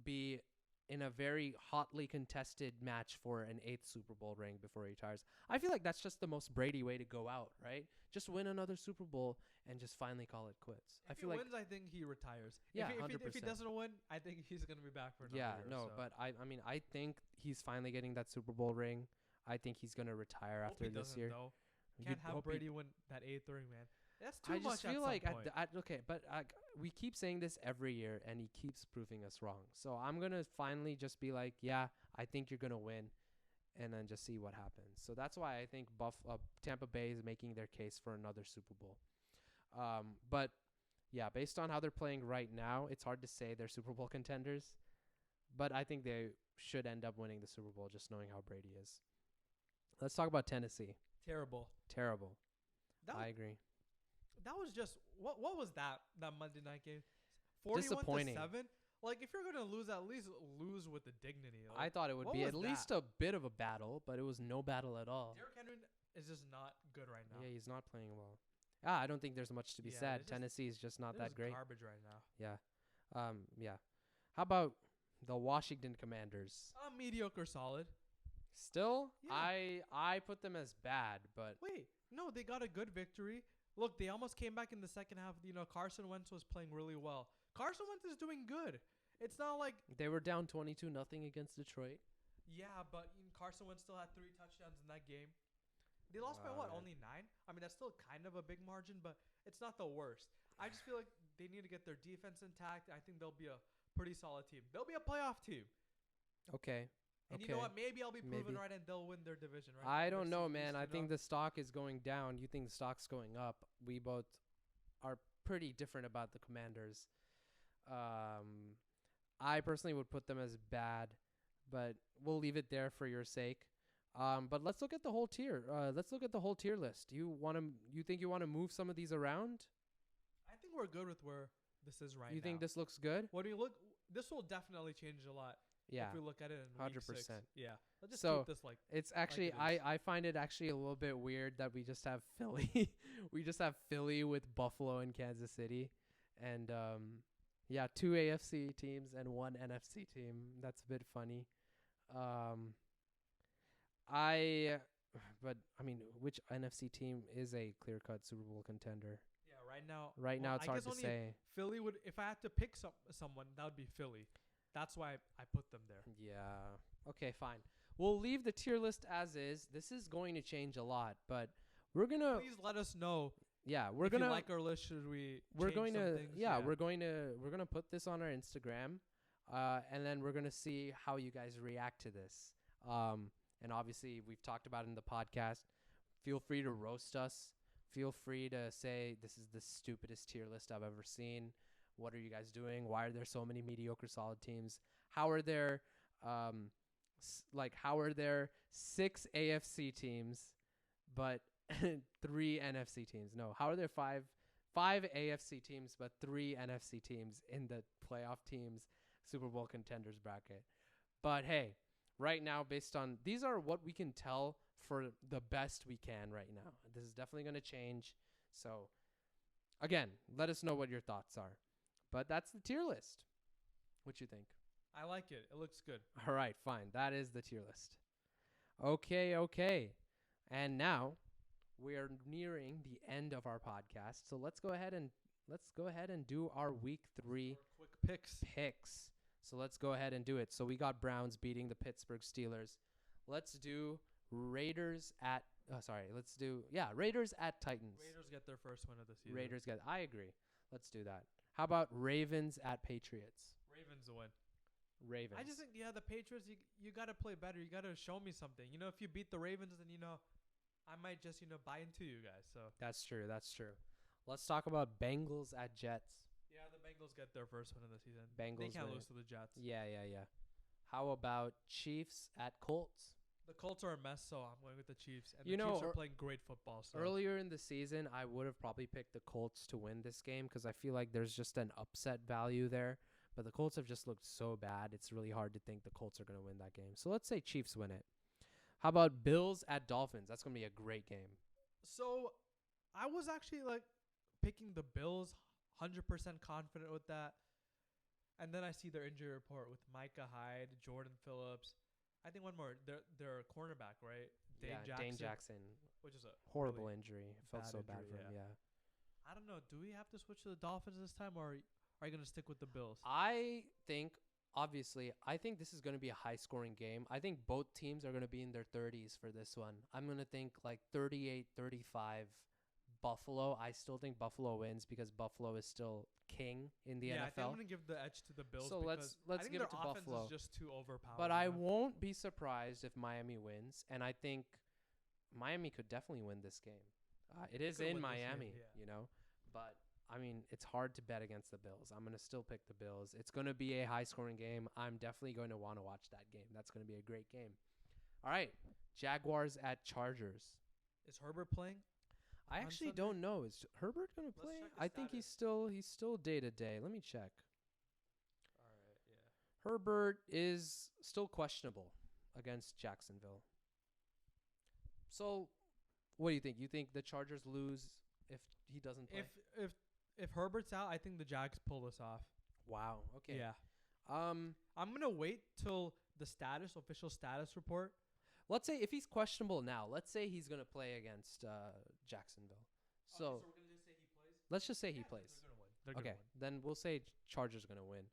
be in a very hotly contested match for an 8th Super Bowl ring before he retires. I feel like that's just the most Brady way to go out, right? Just win another Super Bowl and just finally call it quits. If he wins, I think he retires. Yeah, if he doesn't win, I think he's going to be back for another year. But I think he's finally getting that Super Bowl ring. I think he's going to retire after this year. Though. Can't have Brady win that 8th ring, man. That's too much. I just feel like point. we keep saying this every year, and he keeps proving us wrong. So I'm gonna finally just be like, yeah, I think you're gonna win, and then just see what happens. So that's why I think Tampa Bay is making their case for another Super Bowl. But yeah, based on how they're playing right now, it's hard to say they're Super Bowl contenders. But I think they should end up winning the Super Bowl, just knowing how Brady is. Let's talk about Tennessee. Terrible. I agree. That was just what was that Monday night game? 41-7. Like, if you're gonna lose, at least lose with the dignity. Like, I thought it would be at least a bit of a battle, but it was no battle at all. Derrick Henry is just not good right now. Yeah, he's not playing well. I don't think there's much to be said. Tennessee is just not that great. Garbage right now. Yeah. Yeah. How about the Washington Commanders? Mediocre, solid. Still, Yeah. I put them as bad, but wait, no, they got a good victory. Look, they almost came back in the second half. Carson Wentz was playing really well. Carson Wentz is doing good. It's not like they were down 22-0 against Detroit. Yeah, but Carson Wentz still had 3 touchdowns in that game. They lost by what? Only 9? I mean, that's still kind of a big margin, but it's not the worst. I just feel like they need to get their defense intact. I think they'll be a pretty solid team. They'll be a playoff team. Okay. And you know what? Maybe I'll be proven Maybe. right and they'll win their division, right? I don't know, man. I You think know? the stock is going down. You think the stock's going up. We both are pretty different about the Commanders. I personally would put them as bad, but we'll leave it there for your sake. But let's look at the whole tier. Let's look at the whole tier list. You think you want to move some of these around? I think we're good with where this is right now. You think this looks good? What do you look? This will definitely change a lot. Yeah. If we look at it in 100%. week 6. Yeah. Let's just So, keep this like. It's actually it is. I find it actually a little bit weird that we just have Philly. We just have Philly with Buffalo and Kansas City, and 2 AFC teams and 1 NFC team. That's a bit funny. But I mean, which NFC team is a clear-cut Super Bowl contender? Yeah. Right now. Right now, it's hard to say. Philly would. If I had to pick someone, that would be Philly. That's why I put them there. Yeah. Okay, fine. We'll leave the tier list as is. This is going to change a lot, but we're gonna. Please let us know. Yeah, If you like our list, should we? We're change going some to. things? Yeah, we're going to put this on our Instagram, and then we're gonna see how you guys react to this. And obviously, we've talked about it in the podcast. Feel free to roast us. Feel free to say this is the stupidest tier list I've ever seen. What are you guys doing? Why are there so many mediocre solid teams? How are there how are there 6 AFC teams but 3 NFC teams? No, how are there 5 AFC teams but 3 NFC teams in the playoff teams Super Bowl contenders bracket? But hey, right now, based on these are what we can tell for the best we can right now. This is definitely going to change. So again, let us know what your thoughts are. But that's the tier list. What you think? I like it. It looks good. All right, fine. That is the tier list. Okay. And now we are nearing the end of our podcast. So let's go ahead and do our week 3 quick picks. So let's go ahead and do it. So we got Browns beating the Pittsburgh Steelers. Let's do Raiders at Raiders at Titans. Raiders get their first win of the season. I agree. Let's do that. How about Ravens at Patriots? Ravens to win. Ravens. I just think the Patriots, you got to play better. You got to show me something. If you beat the Ravens, then I might just buy into you guys. So That's true. Let's talk about Bengals at Jets. yeah, the Bengals get their first win of the season. Bengals They can't win. lose to the Jets. Yeah. How about Chiefs at Colts? The Colts are a mess, so I'm going with the Chiefs. And You the know, Chiefs are playing great football. So Earlier in the season, I would have probably picked the Colts to win this game because I feel like there's just an upset value there. But the Colts have just looked so bad. It's really hard to think the Colts are going to win that game. So let's say Chiefs win it. How about Bills at Dolphins? That's going to be a great game. So I was actually picking the Bills, 100% confident with that. And then I see their injury report with Micah Hyde, Jordan Phillips. I think one more. Their cornerback, right? Dane Jackson. Which is a Horrible really injury. Felt bad so bad injury, for him, yeah. I don't know. Do we have to switch to the Dolphins this time, or are you going to stick with the Bills? I think this is going to be a high-scoring game. I think both teams are going to be in their 30s for this one. I'm going to think 38-35 Buffalo. I still think Buffalo wins because Buffalo is still king in the NFL. I think I'm going to give the edge to the Bills. So let's give it to their offense Buffalo. is just too overpowered. But I won't be surprised if Miami wins, and I think Miami could definitely win this game. It is in Miami, But I mean, it's hard to bet against the Bills. I'm going to still pick the Bills. It's going to be a high-scoring game. I'm definitely going to want to watch that game. That's going to be a great game. All right, Jaguars at Chargers. Is Herbert playing? I actually don't know. Is Herbert going to play? I think he's still day-to-day. Let me check. All right, yeah. Herbert is still questionable against Jacksonville. So, what do you think? You think the Chargers lose if he doesn't play? If Herbert's out, I think the Jags pull this off. Wow. Okay. Yeah. I'm gonna wait till the official status report. Let's say if he's questionable now, let's say he's gonna play against Jacksonville. So we're gonna just say he plays. let's just say he plays. They're gonna win. Okay. Then we'll say Chargers gonna win.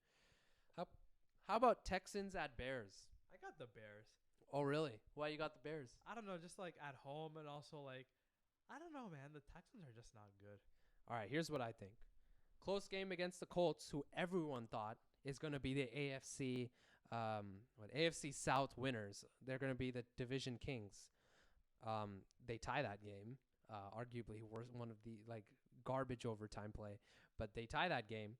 How about Texans at Bears? I got the Bears. Oh really? Why you got the Bears? I don't know, just at home and also I don't know, man. The Texans are just not good. All right, here's what I think. Close game against the Colts, who everyone thought is going to be the AFC AFC South winners. They're going to be the division kings. They tie that game. Arguably one of the garbage overtime play, but they tie that game.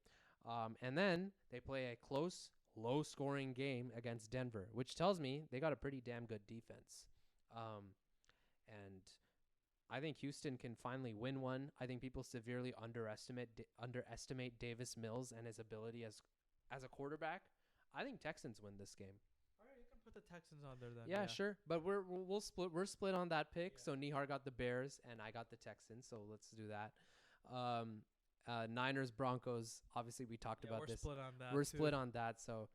And then they play a close, low-scoring game against Denver, which tells me they got a pretty damn good defense. And I think Houston can finally win one. I think people severely underestimate Davis Mills and his ability as a quarterback. I think Texans win this game. All right, you can put the Texans on there then. Yeah, sure. But we'll split. We're split on that pick. Yeah. So Nihar got the Bears and I got the Texans. So let's do that. Niners Broncos. Obviously, we talked about this. We're split on that. We're split on that. So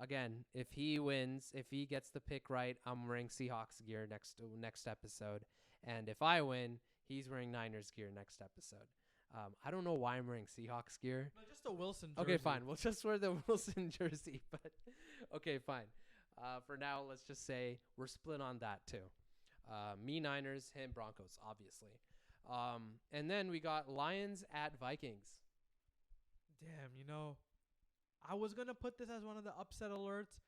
again, if he wins, if he gets the pick right, I'm wearing Seahawks gear next episode. And if I win, he's wearing Niners gear next episode. I don't know why I'm wearing Seahawks gear. No, just a Wilson jersey. Okay, fine. We'll just wear the Wilson jersey. But okay, fine. For now, let's just say we're split on that too. Me Niners, him Broncos, obviously. And then we got Lions at Vikings. Damn, I was gonna put this as one of the upset alerts,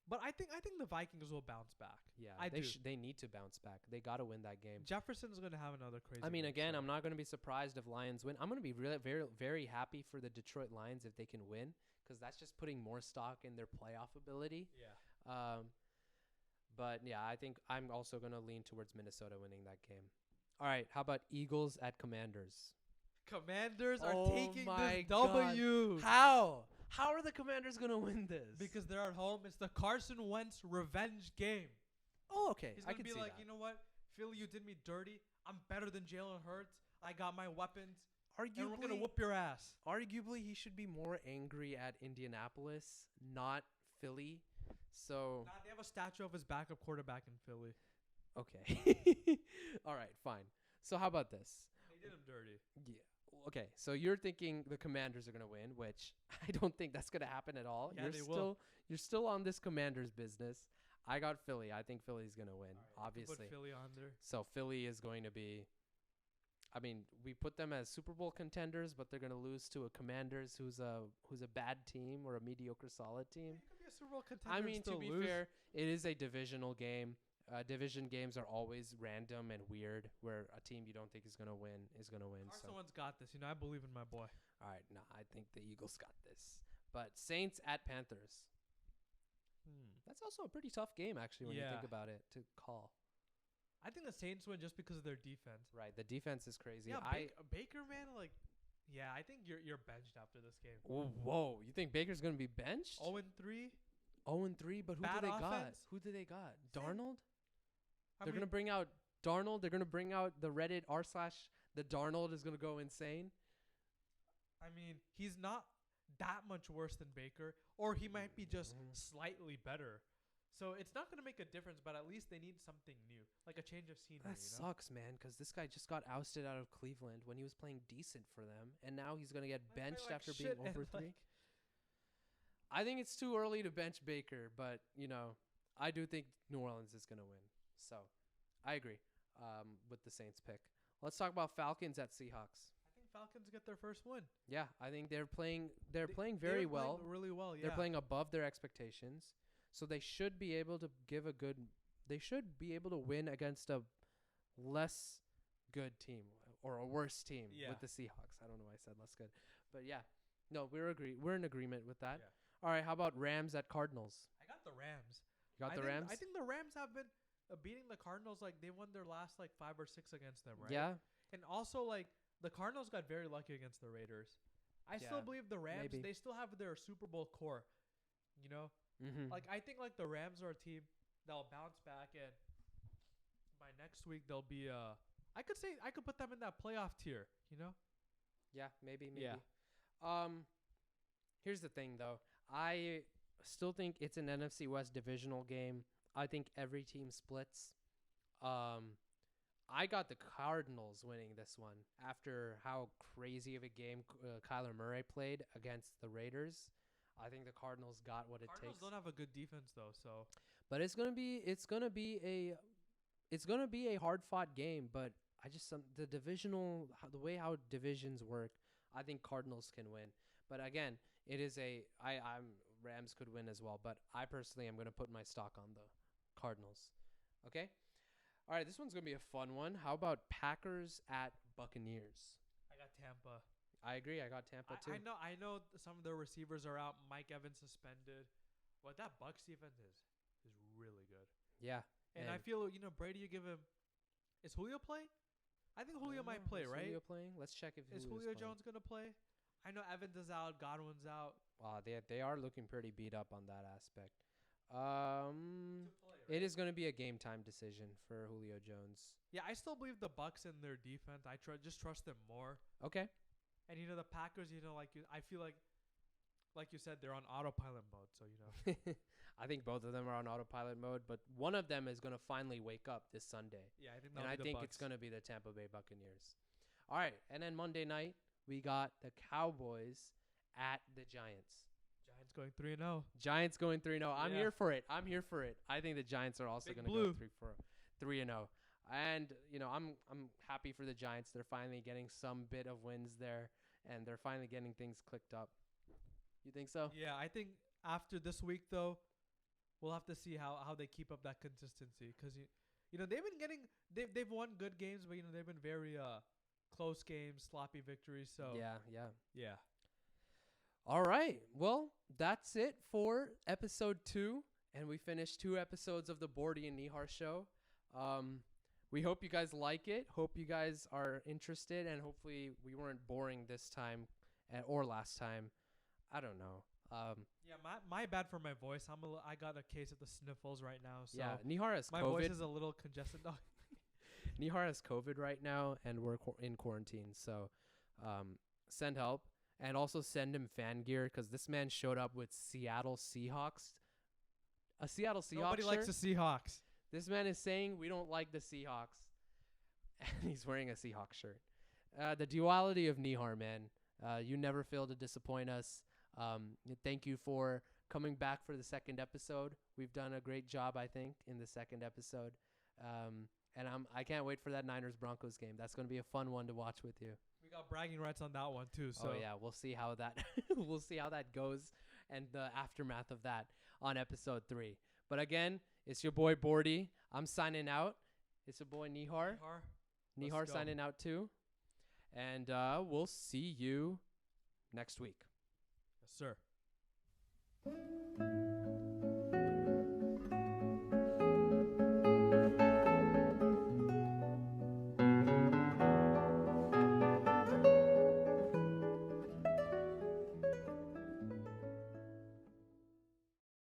but I think the Vikings will bounce back. Yeah, they need to bounce back. They got to win that game. Jefferson's gonna have another crazy. I mean, game, again, so. I'm not gonna be surprised if Lions win. I'm gonna be really very very happy for the Detroit Lions if they can win, because that's just putting more stock in their playoff ability. Yeah. But yeah, I think I'm also gonna lean towards Minnesota winning that game. All right, how about Eagles at Commanders? Commanders are Oh taking my this God. W. How? How are the Commanders gonna win this? Because they're at home. It's the Carson Wentz revenge game. Oh, okay. He's I gonna can be see like, that. you know what, Philly, you did me dirty. I'm better than Jalen Hurts. I got my weapons. And we're gonna whoop your ass. Arguably, he should be more angry at Indianapolis, not Philly. So Nah, they have a statue of his backup quarterback in Philly. okay. All right, fine. So how about this? They did him dirty. Yeah. Okay, so you're thinking the Commanders are going to win, which I don't think that's going to happen at all. Yeah, they will. You're still on this Commanders business. I got Philly. I think Philly's going to win, Right, obviously. Put Philly on there. So Philly is going to be, I mean, we put them as Super Bowl contenders, but they're going to lose to a Commanders who's a bad team or a mediocre solid team. It could be a Super Bowl contender. I and mean, to still be lose. fair, it is a divisional game. Division games are always random and weird, where a team you don't think is going to win is going to win. Carson Wentz got this. I believe in my boy. All right, I think the Eagles got this. But Saints at Panthers. That's also a pretty tough game, actually, when you think about it, to call. I think the Saints win just because of their defense. Right, the defense is crazy. Yeah, Baker, man, yeah, I think you're benched after this game. Whoa, you think Baker's going to be benched? 0-3? 0-3, but who Bad do they got? offense? Who do they got? Same. Darnold? I They're mean, going to bring out Darnold. They're going to bring out the Reddit r/the Darnold is going to go insane. I mean, he's not that much worse than Baker, or he might be just slightly better. So it's not going to make a difference, but at least they need something new, like a change of scenery. That sucks, man, because this guy just got ousted out of Cleveland when he was playing decent for them, and now he's going to get benched after being over 3. I think it's too early to bench Baker, but, I do think New Orleans is going to win. So I agree with the Saints pick. Let's talk about Falcons at Seahawks. I think Falcons get their first win. Yeah, I think they're playing very well. Really well, yeah. They're playing above their expectations. So they should be able to they should be able to win against a less good team or a worse team with the Seahawks. I don't know why I said less good. But yeah. No, we're in agreement with that. Yeah. All right, how about Rams at Cardinals? I got the Rams. You got the Rams? I think the Rams have been beating the Cardinals. They won their last 5 or 6 against them, right? Yeah. And also the Cardinals got very lucky against the Raiders. I still believe the Rams, maybe. they still have their Super Bowl core. Mm-hmm. I think the Rams are a team that'll bounce back, and by next week they'll be I could put them in that playoff tier, Yeah, maybe. Yeah. Here's the thing, though. I still think it's an NFC West divisional game. I think every team splits. I got the Cardinals winning this one after how crazy of a game Kyler Murray played against the Raiders. I think the Cardinals got what it takes. Cardinals don't have a good defense though, so. But it's gonna be a hard fought game. But I just the way how divisions work, I think Cardinals can win. But again, it is I'm Rams could win as well. But I personally am going to put my stock on the Cardinals. Okay? All right, this one's going to be a fun one. How about Packers at Buccaneers? I got Tampa. I agree. I got Tampa too. I know some of their receivers are out. Mike Evans suspended. But that Bucs defense is really good. Yeah. And I feel, Brady, you give him – is Julio playing? I think Julio might play, is right? Julio playing? Let's check if Is Julio Jones going to play? I know Evans is out. Godwin's out. They are looking pretty beat up on that aspect. Play, right? It is going to be a game time decision for Julio Jones. Yeah, I still believe the Bucs in their defense. I just trust them more. Okay. And, the Packers, I feel like you said, they're on autopilot mode. So, I think both of them are on autopilot mode, but one of them is going to finally wake up this Sunday. Yeah, I think it's going to be the Tampa Bay Buccaneers. All right, and then Monday night, we got the Cowboys at the Giants. Giants going 3-0. Giants going 3-0. I'm Yeah. here for it. I think the Giants are also going to go 3-0. And, I'm happy for the Giants. They're finally getting some bit of wins there, and they're finally getting things clicked up. You think so? Yeah, I think after this week, though, we'll have to see how they keep up that consistency. Because, they've been they've won good games, but, they've been very close games, sloppy victories. So yeah. All right. Well, that's it for episode 2. And we finished 2 episodes of the Borty and Nihar Show. We hope you guys like it. Hope you guys are interested. And hopefully we weren't boring this time or last time. I don't know. Yeah, my bad for my voice. I got a case of the sniffles right now. So yeah, Nihar has my COVID. voice is a little congested. Nihar has COVID right now, and we're in quarantine. So send help. And also send him fan gear because this man showed up with Seattle Seahawks. A Seattle Seahawks Nobody shirt. likes the Seahawks. This man is saying we don't like the Seahawks. And he's wearing a Seahawks shirt. The duality of Nihar, man. You never fail to disappoint us. Thank you for coming back for the second episode. We've done a great job, I think, in the second episode. And I can't wait for that Niners-Broncos game. That's going to be a fun one to watch with you. We got bragging rights on that one too. So yeah, we'll see how that goes and the aftermath of that on episode 3. But again, it's your boy Borty. I'm signing out. It's your boy Nihar. Nihar signing out too. And we'll see you next week. Yes, sir.